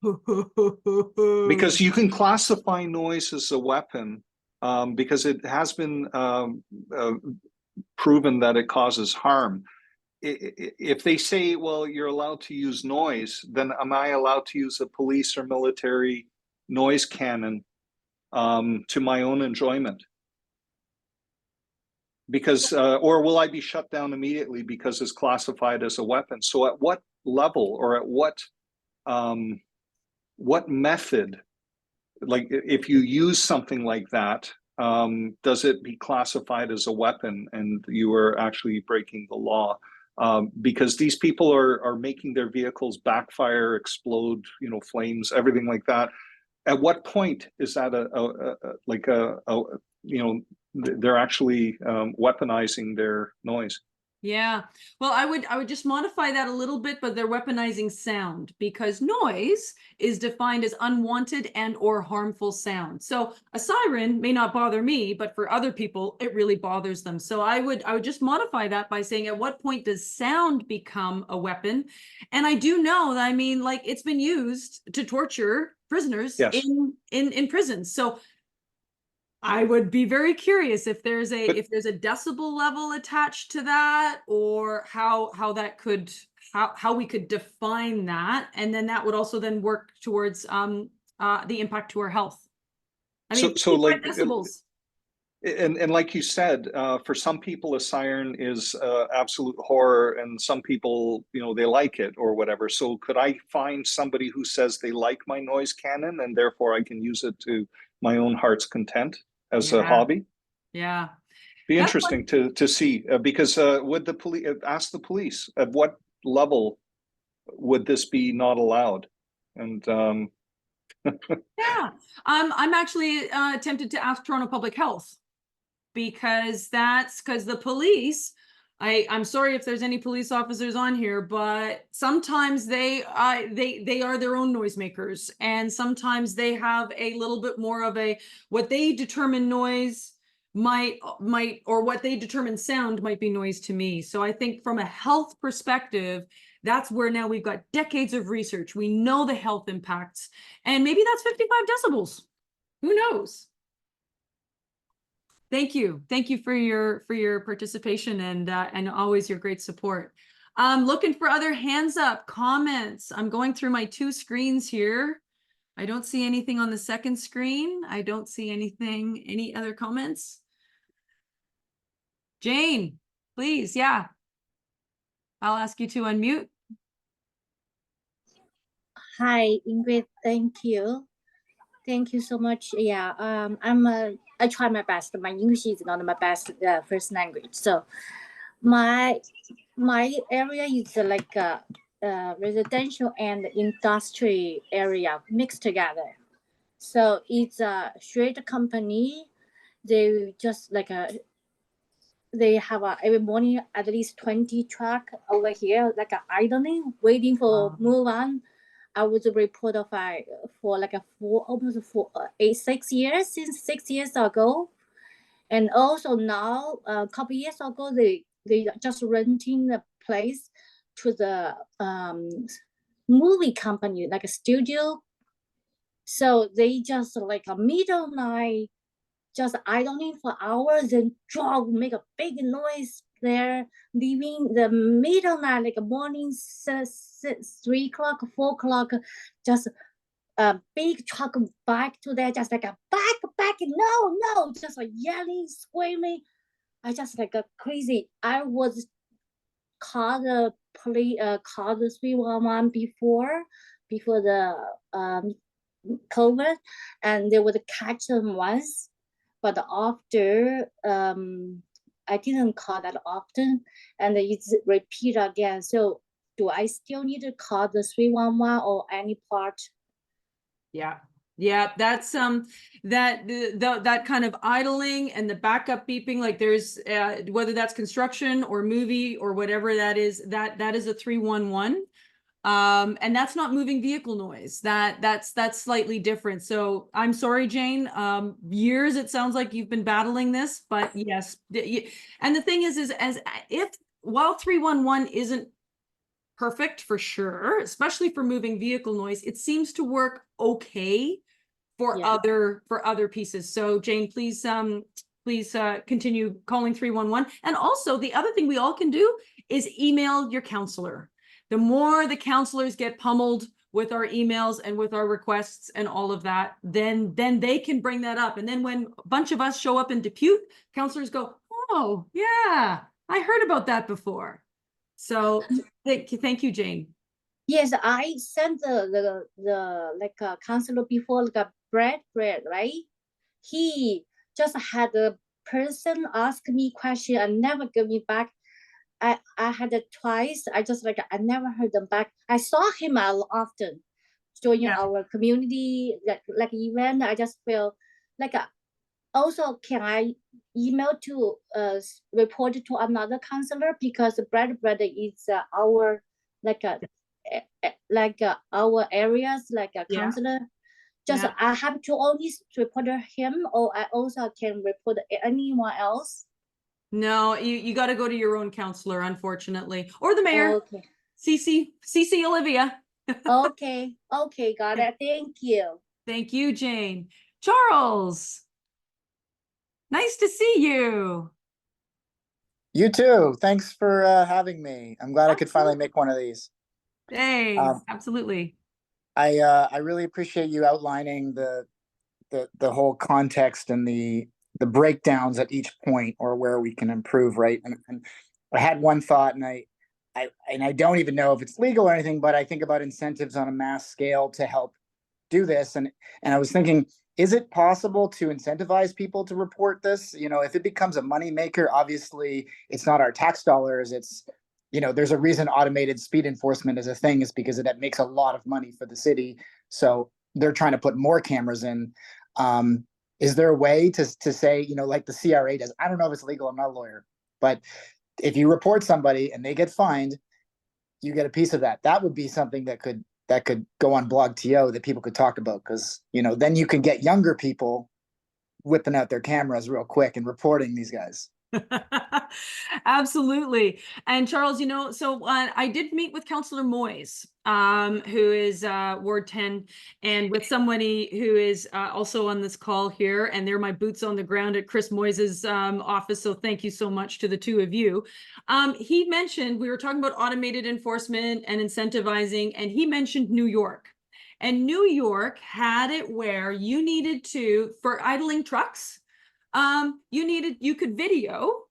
Because you can classify noise as a weapon, because it has been proven that it causes harm. If they say, well, you're allowed to use noise, then am I allowed to use a police or military noise cannon to my own enjoyment? Because, or will I be shut down immediately because it's classified as a weapon? So at what level, or at what method, like if you use something like that, does it be classified as a weapon and you are actually breaking the law? Because these people are making their vehicles backfire, explode, flames, everything like that. at what point is that they're actually weaponizing their noise? Yeah, well, I would just modify that a little bit, but they're weaponizing sound, because noise is defined as unwanted and or harmful sound. So a siren may not bother me, but for other people, it really bothers them. So I would just modify that by saying, at what point does sound become a weapon? And I do know that, I mean, like, it's been used to torture prisoners Yes. in prisons. So I would be very curious if there's a decibel level attached to that, or how that could, how we could define that, and then that would also then work towards the impact to our health. I mean, So like, 55 decibels. and like you said, for some people a siren is absolute horror, and some people, they like it or whatever. So could I find somebody who says they like my noise cannon, and therefore I can use it to my own heart's content as a hobby? Yeah. Be interesting to see, because would the police ask the police at what level would this be not allowed? And Yeah, I'm actually tempted to ask Toronto Public Health, because the police, I'm sorry if there's any police officers on here, but sometimes they are their own noisemakers, and sometimes they have a little bit more of a, what they determine noise might or what they determine sound might be noise to me. So I think from a health perspective, that's where now we've got decades of research. We know the health impacts, and maybe that's 55 decibels. Who knows? Thank you for your participation, and always your great support. I'm looking for other hands up, comments. I'm going through my two screens here. I don't see anything on the second screen. I don't see anything. Any other comments? Jane, please. Yeah. I'll ask you to unmute. Hi, Ingrid. Thank you. Thank you so much. Yeah, I try my best. My English is not my best first language. So my area is like a residential and industry area mixed together. So it's a shared company. They just like they have every morning at least 20 truck over here, like idling, waiting for move on. I was a reporter for like almost 6 years, since 6 years ago. And also now, a couple years ago, they just renting the place to the movie company, like a studio. So they just like a middle night, just idling for hours and drop, make a big noise there, leaving the middle night, like morning 3 o'clock, 4 o'clock, just a big truck back to there, just like a back, no, just like yelling, screaming. I just like a crazy. I was called the police, called the 311 before the COVID, and they would catch them once. But after, I didn't call that often, and it's repeat again. So do I still need to call the 311 or any part? Yeah, that's that kind of idling and the backup beeping, like there's whether that's construction or movie or whatever that is, that is a 311. And that's not moving vehicle noise. That's slightly different. So I'm sorry, Jane. Years it sounds like you've been battling this, but yes. And the thing is as if while 311 isn't perfect for sure, especially for moving vehicle noise, it seems to work okay for other pieces. So Jane, please continue calling 311. And also the other thing we all can do is email your counselor. The more the counselors get pummeled with our emails and with our requests and all of that, then they can bring that up. And then when a bunch of us show up in Depute, counselors go, oh yeah, I heard about that before. So thank you, Jane. Yes, I sent the like a counselor before, like a Brad, right? He just had a person ask me question and never give me back. I had it twice. I just like, I never heard them back. I saw him often, joining Yeah. our community like event. I just feel like also can I email to report to another counselor, because Brad is our our areas like a Yeah. counselor. Just Yeah. I have to only report him, or I also can report anyone else. No, you got to go to your own counselor, unfortunately, or the mayor. Okay. CC Olivia. Okay. Okay. Got it. Thank you. Thank you, Jane. Charles, nice to see you. You too. Thanks for having me. I'm glad I could finally make one of these. Thanks. Absolutely. I really appreciate you outlining the whole context and the breakdowns at each point, or where we can improve, right? And I had one thought, and I don't even know if it's legal or anything, but I think about incentives on a mass scale to help do this. And I was thinking, is it possible to incentivize people to report this? You know, if it becomes a moneymaker, obviously it's not our tax dollars. It's, you know, there's a reason automated speed enforcement is a thing, is because it makes a lot of money for the city. So they're trying to put more cameras in. Is there a way to say, you know, like the CRA does? I don't know if it's legal. I'm not a lawyer, but if you report somebody and they get fined, you get a piece of that. That would be something that could go on BlogTO that people could talk about, because, you know, then you can get younger people whipping out their cameras real quick and reporting these guys. Absolutely. And Charles, you know, so I did meet with Councillor Moyes, who is Ward 10, and with somebody who is also on this call here, and they're my boots on the ground at Chris Moyes's office. So thank you so much to the two of you. He mentioned, we were talking about automated enforcement and incentivizing, and he mentioned New York. And New York had it where you needed to, for idling trucks, you could video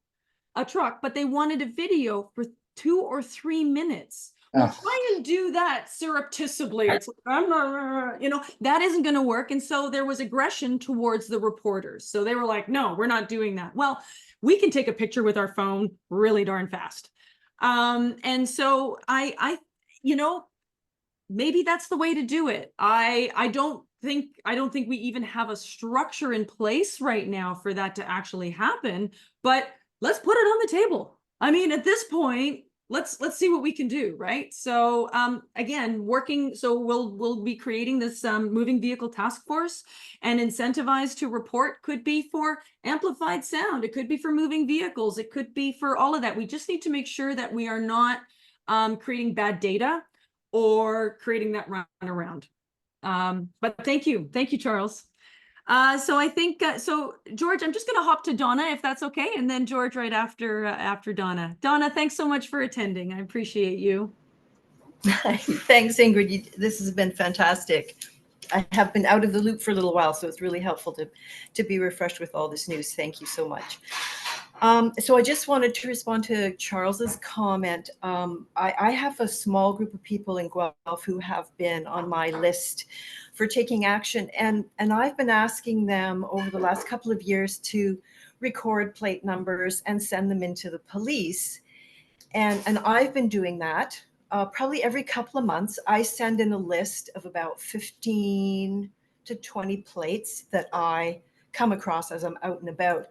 a truck, but they wanted a video for 2 or 3 minutes. Well, try and do that surreptitiously. It's like, I'm not, you know, that isn't going to work. And so there was aggression towards the reporters. So they were like, no, we're not doing that. Well, we can take a picture with our phone really darn fast. And so I, you know, maybe that's the way to do it. I don't think we even have a structure in place right now for that to actually happen, but let's put it on the table. I mean, at this point, let's see what we can do, right? So again, so we'll be creating this moving vehicle task force, and incentivized to report could be for amplified sound, it could be for moving vehicles, it could be for all of that. We just need to make sure that we are not creating bad data or creating that run around. But thank you, Charles. So I think, so George, I'm just going to hop to Donna, if that's okay. And then George right after Donna. Donna, thanks so much for attending. I appreciate you. Thanks, Ingrid. This has been fantastic. I have been out of the loop for a little while, so it's really helpful to be refreshed with all this news. Thank you so much. So I just wanted to respond to Charles's comment. I have a small group of people in Guelph who have been on my list for taking action, and I've been asking them over the last couple of years to record plate numbers and send them into the police, and I've been doing that. Probably every couple of months, I send in a list of about 15 to 20 plates that I come across as I'm out and about.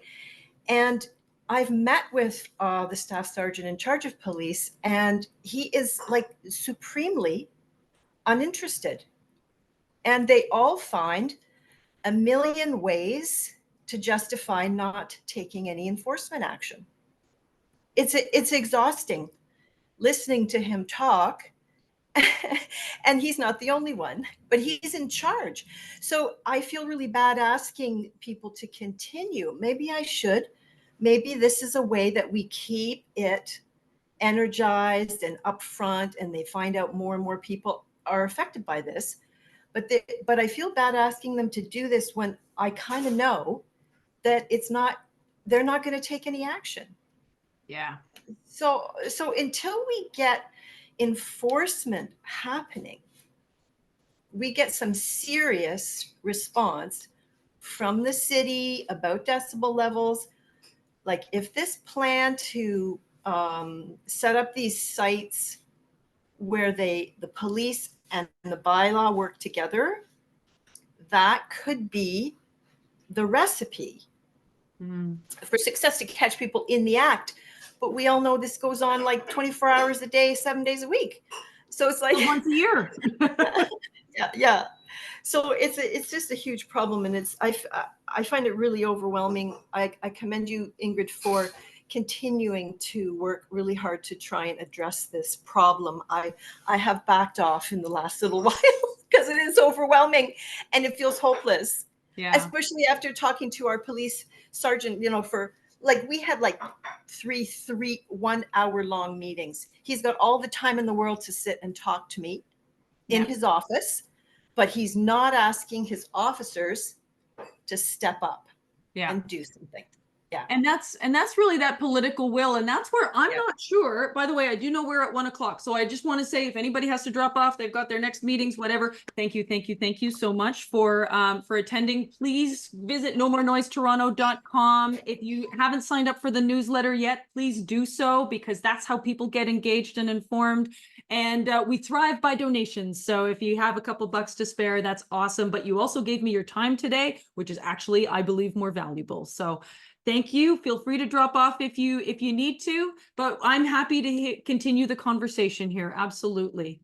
And I've met with the staff sergeant in charge of police, and he is like supremely uninterested. And they all find a million ways to justify not taking any enforcement action. It's exhausting listening to him talk. And he's not the only one, but he's in charge. So I feel really bad asking people to continue. Maybe I should. Maybe this is a way that we keep it energized and upfront, and they find out more and more people are affected by this. But I feel bad asking them to do this when I kind of know that they're not going to take any action. Yeah. So until we get enforcement happening, we get some serious response from the city about decibel levels. Like if this plan to set up these sites where the police and the bylaw work together, that could be the recipe for success to catch people in the act. But we all know this goes on like 24 hours a day, 7 days a week. So it's like once a year. yeah. So it's just a huge problem, and I find it really overwhelming. I commend you, Ingrid, for continuing to work really hard to try and address this problem. I have backed off in the last little while because it is overwhelming and it feels hopeless. Yeah. Especially after talking to our police sergeant, you know, for like we had like three 1 hour long meetings. He's got all the time in the world to sit and talk to me in his office, but he's not asking his officers to step up and do something. Yeah. And that's really that political will. And that's where I'm not sure. By the way, I do know we're at 1 o'clock. So I just want to say if anybody has to drop off, they've got their next meetings, whatever. Thank you so much for attending. Please visit nomoreNoiseToronto.com. If you haven't signed up for the newsletter yet, please do so, because that's how people get engaged and informed. And we thrive by donations. So if you have a couple bucks to spare, that's awesome. But you also gave me your time today, which is actually, I believe, more valuable. So thank you. Feel free to drop off if you need to, but I'm happy to continue the conversation here. Absolutely.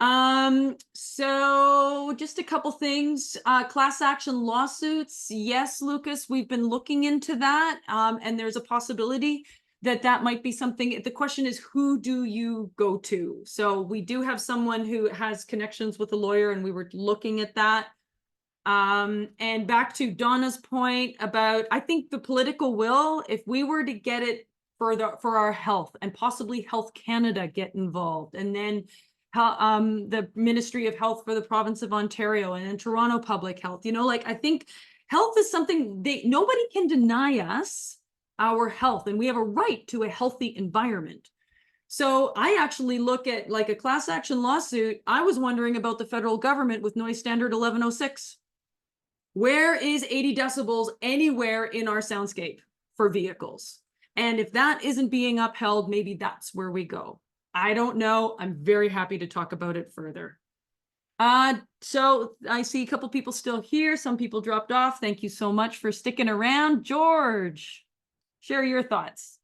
So just a couple things. Class action lawsuits. Yes, Lucas, we've been looking into that. And there's a possibility that might be something. The question is, who do you go to? So we do have someone who has connections with a lawyer, and we were looking at that. And back to Donna's point about, I think the political will, if we were to get it for our health, and possibly Health Canada get involved, and then the Ministry of Health for the province of Ontario, and then Toronto Public Health, you know, like, I think health is something nobody can deny us our health, and we have a right to a healthy environment. So I actually look at like a class action lawsuit. I was wondering about the federal government with noise standard 1106. Where is 80 decibels anywhere in our soundscape for vehicles? And if that isn't being upheld, maybe that's where we go. I don't know. I'm very happy to talk about it further. So I see a couple people still here. Some people dropped off. Thank you so much for sticking around. George, share your thoughts.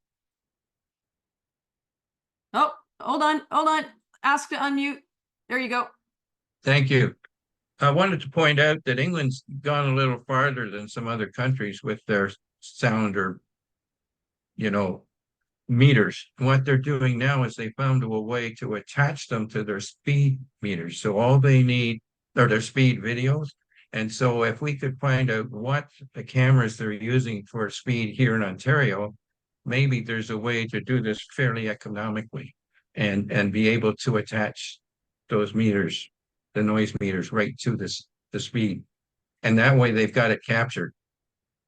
Oh, hold on. Ask to unmute. There you go. Thank you. I wanted to point out that England's gone a little farther than some other countries with their sound or, you know, meters. What they're doing now is they found a way to attach them to their speed meters. So all they need are their speed videos. And so if we could find out what the cameras they're using for speed here in Ontario, maybe there's a way to do this fairly economically and be able to attach those meters, the noise meters, right to the speed. And that way they've got it captured.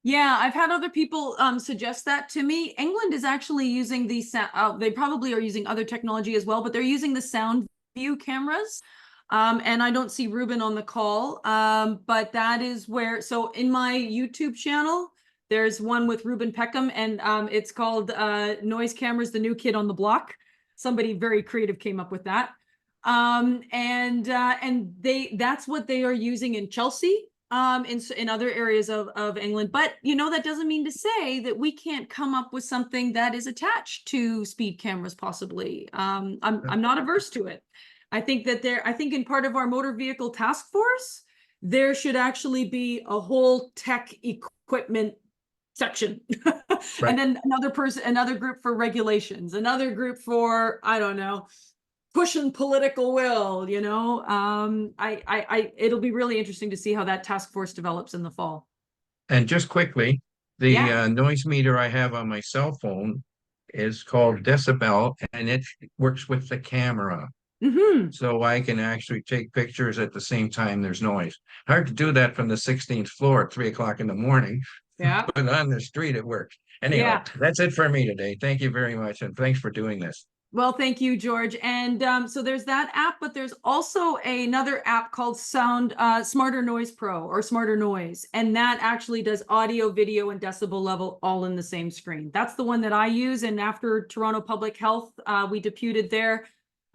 Yeah, I've had other people suggest that to me. England is actually using the they probably are using other technology as well, but they're using the sound view cameras. And I don't see Ruben on the call, but that is where, so in my YouTube channel, there's one with Ruben Peckham, and it's called Noise Cameras, the New Kid on the Block. Somebody very creative came up with that. And that's what they are using in Chelsea, in other areas of England. But, you know, that doesn't mean to say that we can't come up with something that is attached to speed cameras, possibly. I'm not averse to it. I think in part of our motor vehicle task force, there should actually be a whole tech equipment section. Right. And then another group for regulations, another group for, I don't know, pushing political will, you know. It'll be really interesting to see how that task force develops in the fall. And just quickly, the noise meter I have on my cell phone is called Decibel, and it works with the camera. Mm-hmm. So I can actually take pictures at the same time there's noise. Hard to do that from the 16th floor at 3 o'clock in the morning. Yeah. But on the street, it works. Anyway, that's it for me today. Thank you very much. And thanks for doing this. Well, thank you, George. And so there's that app, but there's also another app called Smarter Noise Pro, or Smarter Noise. And that actually does audio, video, and decibel level all in the same screen. That's the one that I use. And after Toronto Public Health, we deputed there.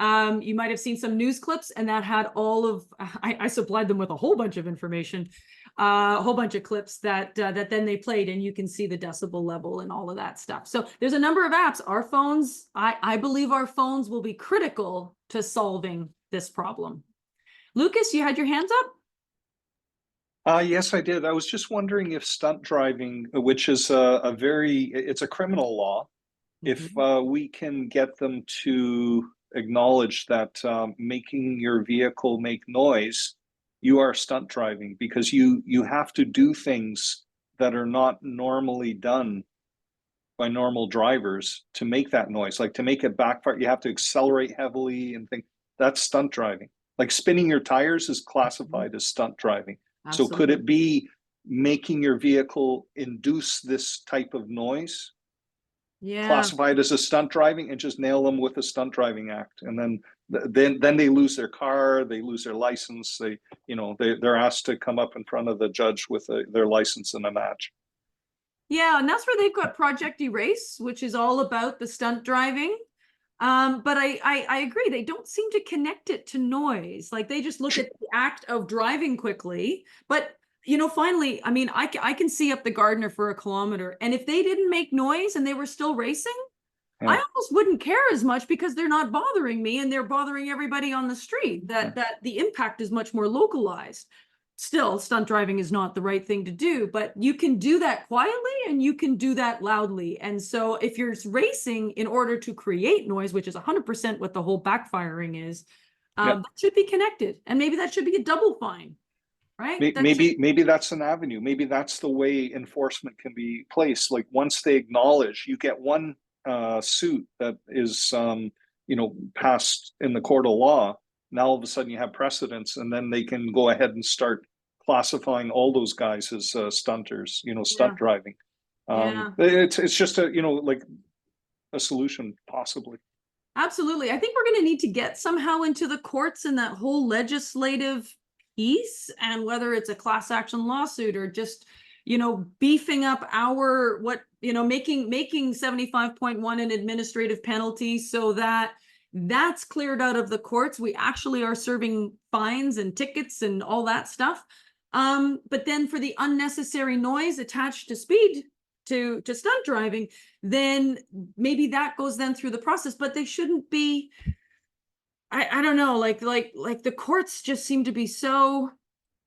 You might have seen some news clips, and that had all of, I supplied them with a whole bunch of information, a whole bunch of clips that then they played, and you can see the decibel level and all of that stuff. So there's a number of apps. Our phones, I believe our phones will be critical to solving this problem. Lucas, you had your hands up? Yes, I did. I was just wondering if stunt driving, which is it's a criminal law, if we can get them to acknowledge that making your vehicle make noise, you are stunt driving, because you have to do things that are not normally done by normal drivers to make that noise. Like to make it backfire, you have to accelerate heavily and think that's stunt driving. Like spinning your tires is classified as stunt driving. Absolutely. So could it be making your vehicle induce this type of noise, classified as a stunt driving, and just nail them with a stunt driving act? And then they lose their car, they lose their license. They're asked to come up in front of the judge with their license and a match. Yeah, and that's where they've got Project Erase, which is all about the stunt driving. But I agree, they don't seem to connect it to noise. Like they just look at the act of driving quickly. But finally, I mean, I can see up the Gardiner for a kilometer, and if they didn't make noise and they were still racing, I almost wouldn't care as much, because they're not bothering me and they're bothering everybody on the street. That the impact is much more localized. Still, stunt driving is not the right thing to do, but you can do that quietly and you can do that loudly. And so if you're racing in order to create noise, which is 100% what the whole backfiring is, that should be connected. And maybe that should be a double fine, right? Maybe that's an avenue. Maybe that's the way enforcement can be placed. Like once they acknowledge, you get one suit that is passed in the court of law. Now all of a sudden you have precedents, and then they can go ahead and start classifying all those guys as stunters, stunt driving. It's just like a solution, possibly. Absolutely. I think we're going to need to get somehow into the courts in that whole legislative piece, and whether it's a class action lawsuit or just beefing up making 75.1 an administrative penalty, so that that's cleared out of the courts. We actually are serving fines and tickets and all that stuff. But then for the unnecessary noise attached to speed, to stunt driving, then maybe that goes then through the process. But they shouldn't be, I don't know, like the courts just seem to be so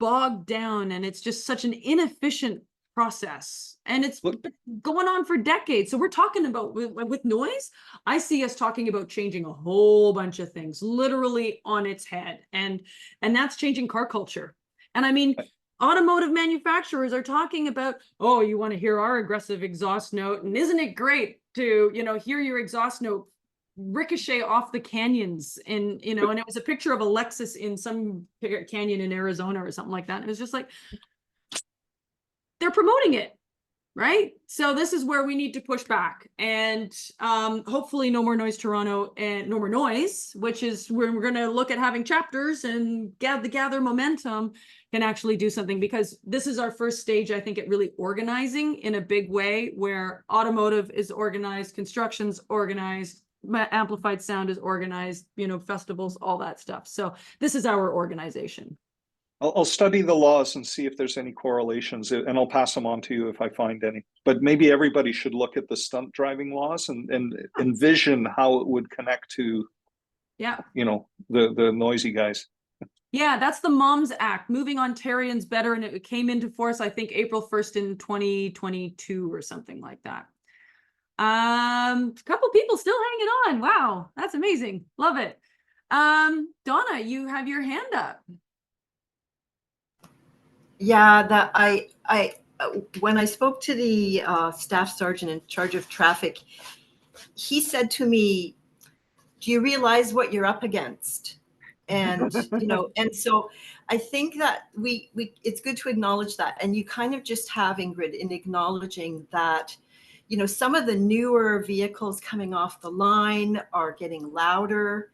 bogged down, and it's just such an inefficient process, and it's been going on for decades. So we're talking about with noise, I see us talking about changing a whole bunch of things literally on its head, and that's changing car culture. And I mean, automotive manufacturers are talking about, oh, you want to hear our aggressive exhaust note, and isn't it great to hear your exhaust note ricochet off the canyons, and and it was a picture of a Lexus in some canyon in Arizona or something like that. And it was just like, they're promoting it, right? So this is where we need to push back, and hopefully No More Noise Toronto and No More Noise, which is where we're going to look at having chapters and gather momentum, can actually do something, because this is our first stage, I think, at really organizing in a big way, where automotive is organized, construction's organized, amplified sound is organized, festivals, all that stuff. So this is our organization. I'll study the laws and see if there's any correlations, and I'll pass them on to you if I find any. But maybe everybody should look at the stunt driving laws and envision how it would connect to, the noisy guys. Yeah, that's the MOMS Act, Moving Ontarians Better, and it came into force, I think, April 1st in 2022 or something like that. A couple people still hanging on. Wow, that's amazing. Love it. Donna, you have your hand up. Yeah, that I when I spoke to the staff sergeant in charge of traffic, he said to me, "Do you realize what you're up against?" And and so I think that we it's good to acknowledge that, and you kind of just have, Ingrid, in acknowledging that some of the newer vehicles coming off the line are getting louder.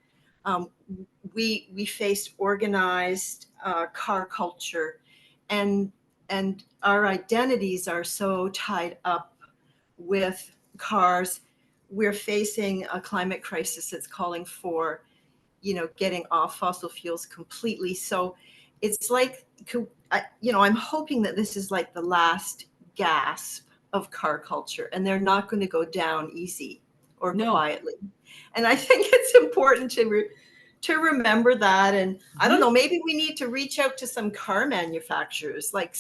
We faced organized car culture, and our identities are so tied up with cars. We're facing a climate crisis that's calling for getting off fossil fuels completely. So it's like, I'm hoping that this is like the last gasp of car culture, and they're not going to go down easy or quietly. And I think it's important to remember that. And I don't know, maybe we need to reach out to some car manufacturers, like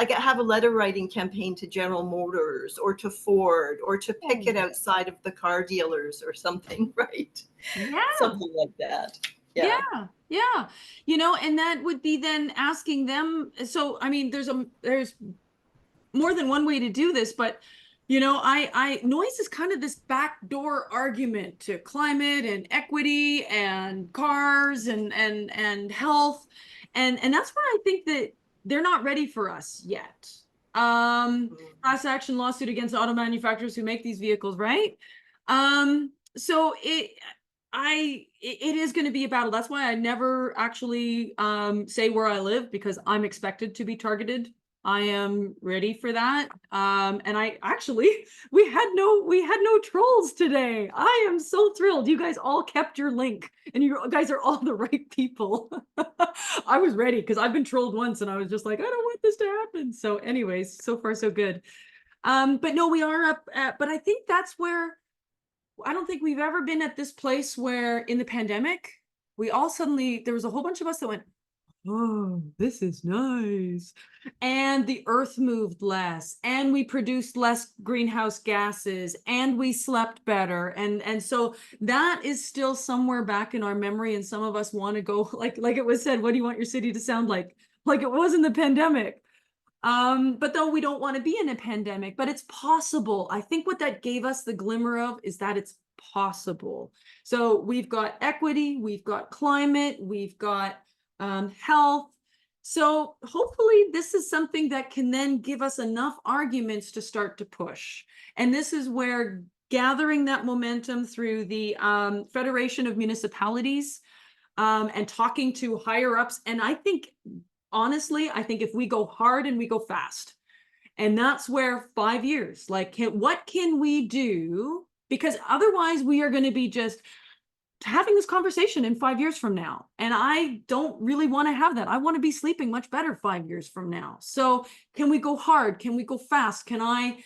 have a letter writing campaign to General Motors or to Ford, or to pick it outside of the car dealers or something, right? Yeah. Something like that. Yeah. And that would be then asking them. So, I mean, there's more than one way to do this, but noise is kind of this backdoor argument to climate and equity and cars and health. And that's where I think that they're not ready for us yet. Class action lawsuit against auto manufacturers who make these vehicles, right? So it is going to be a battle. That's why I never actually say where I live, because I'm expected to be targeted. I am ready for that. And I actually, we had no trolls today. I am so thrilled. You guys all kept your link, and you guys are all the right people. I was ready because I've been trolled once and I was just like, I don't want this to happen. So anyways, so far so good. But no, we are up at, but I think that's where, I don't think we've ever been at this place where in the pandemic, we all suddenly, there was a whole bunch of us that went, oh, this is nice. And the earth moved less, and we produced less greenhouse gases, and we slept better. And so that is still somewhere back in our memory. And some of us want to go, like it was said, what do you want your city to sound like? Like it was in the pandemic. But though we don't want to be in a pandemic, but it's possible. I think what that gave us the glimmer of is that it's possible. So we've got equity, we've got climate, we've got health. So hopefully this is something that can then give us enough arguments to start to push. And this is where gathering that momentum through the Federation of Municipalities and talking to higher ups. And I think, honestly, I think if we go hard and we go fast, and that's where 5 years, like, what can we do? Because otherwise we are going to be just having this conversation in 5 years from now. And I don't really want to have that. I want to be sleeping much better 5 years from now. So can we go hard? Can we go fast? Can I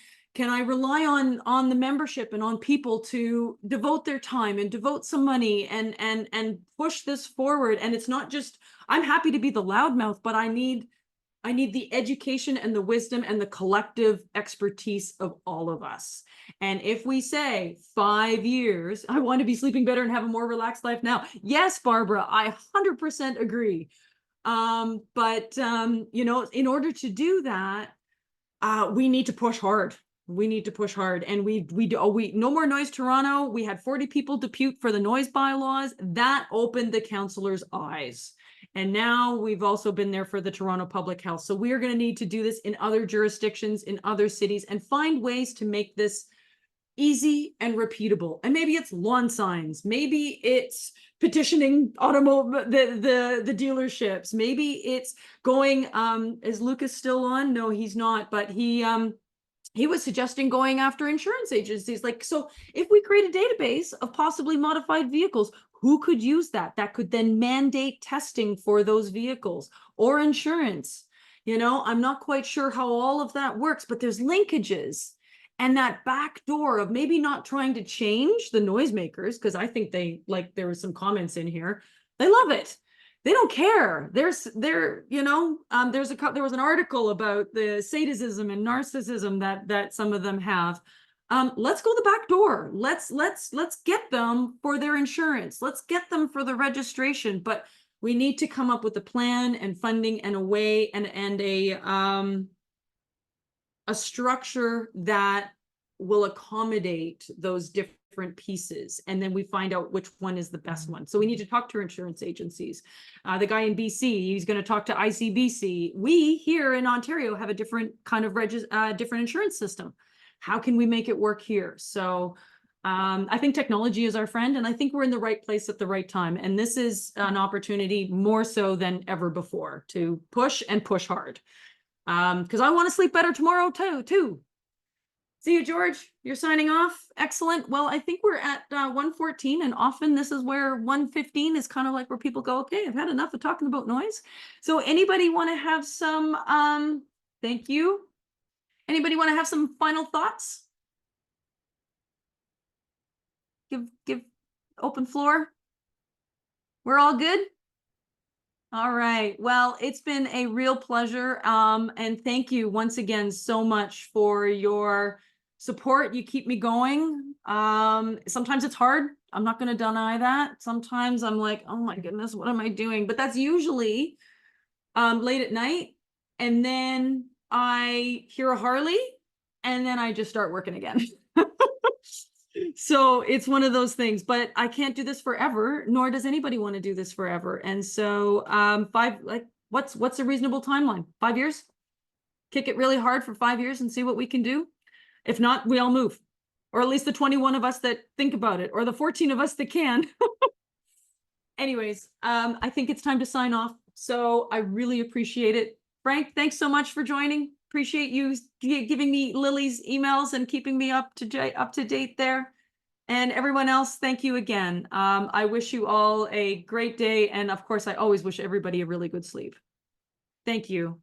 rely on the membership and on people to devote their time and devote some money and push this forward? And it's not just, I'm happy to be the loudmouth, but I need the education and the wisdom and the collective expertise of all of us. And if we say 5 years, I want to be sleeping better and have a more relaxed life now. Yes, Barbara, I 100% agree. But in order to do that, we need to push hard. We need to push hard. And we no more noise Toronto. We had 40 people depute for the noise bylaws. That opened the councillors' eyes. And now we've also been there for the Toronto Public Health. So we are going to need to do this in other jurisdictions, in other cities, and find ways to make this easy and repeatable. And maybe it's lawn signs. Maybe it's petitioning the dealerships. Maybe it's going, is Lucas still on? No, he's not, but he was suggesting going after insurance agencies. Like, so if we create a database of possibly modified vehicles, who could use that? That could then mandate testing for those vehicles or insurance. I'm not quite sure how all of that works, but there's linkages. And that back door of maybe not trying to change the noisemakers, because I think there were some comments in here. They love it. They don't care. There was an article about the sadism and narcissism that some of them have. Let's go the back door. Let's get them for their insurance. Let's get them for the registration. But we need to come up with a plan and funding and a way and a structure that will accommodate those different pieces. And then we find out which one is the best one. So we need to talk to insurance agencies. The guy in BC, he's going to talk to ICBC. We here in Ontario have a different kind of different insurance system. How can we make it work here? So I think technology is our friend, and I think we're in the right place at the right time. And this is an opportunity more so than ever before to push and push hard. Because I want to sleep better tomorrow too. See you, George. You're signing off. Excellent. Well, I think we're at 1:14, and often this is where 1:15 is kind of like where people go, okay, I've had enough of talking about noise. So anybody want to have some, thank you. Anybody want to have some final thoughts? Give open floor. We're all good? All right. Well, it's been a real pleasure. And thank you once again so much for your support. You keep me going. Sometimes it's hard. I'm not going to deny that. Sometimes I'm like, oh my goodness, what am I doing? But that's usually late at night. And then I hear a Harley and then I just start working again. So it's one of those things, but I can't do this forever, nor does anybody want to do this forever. And so what's a reasonable timeline? 5 years? Kick it really hard for 5 years and see what we can do. If not, we all move. Or at least the 21 of us that think about it, or the 14 of us that can. Anyways, I think it's time to sign off. So I really appreciate it. Frank, thanks so much for joining. Appreciate you giving me Lily's emails and keeping me up to date there. And everyone else, thank you again. I wish you all a great day. And of course, I always wish everybody a really good sleep. Thank you.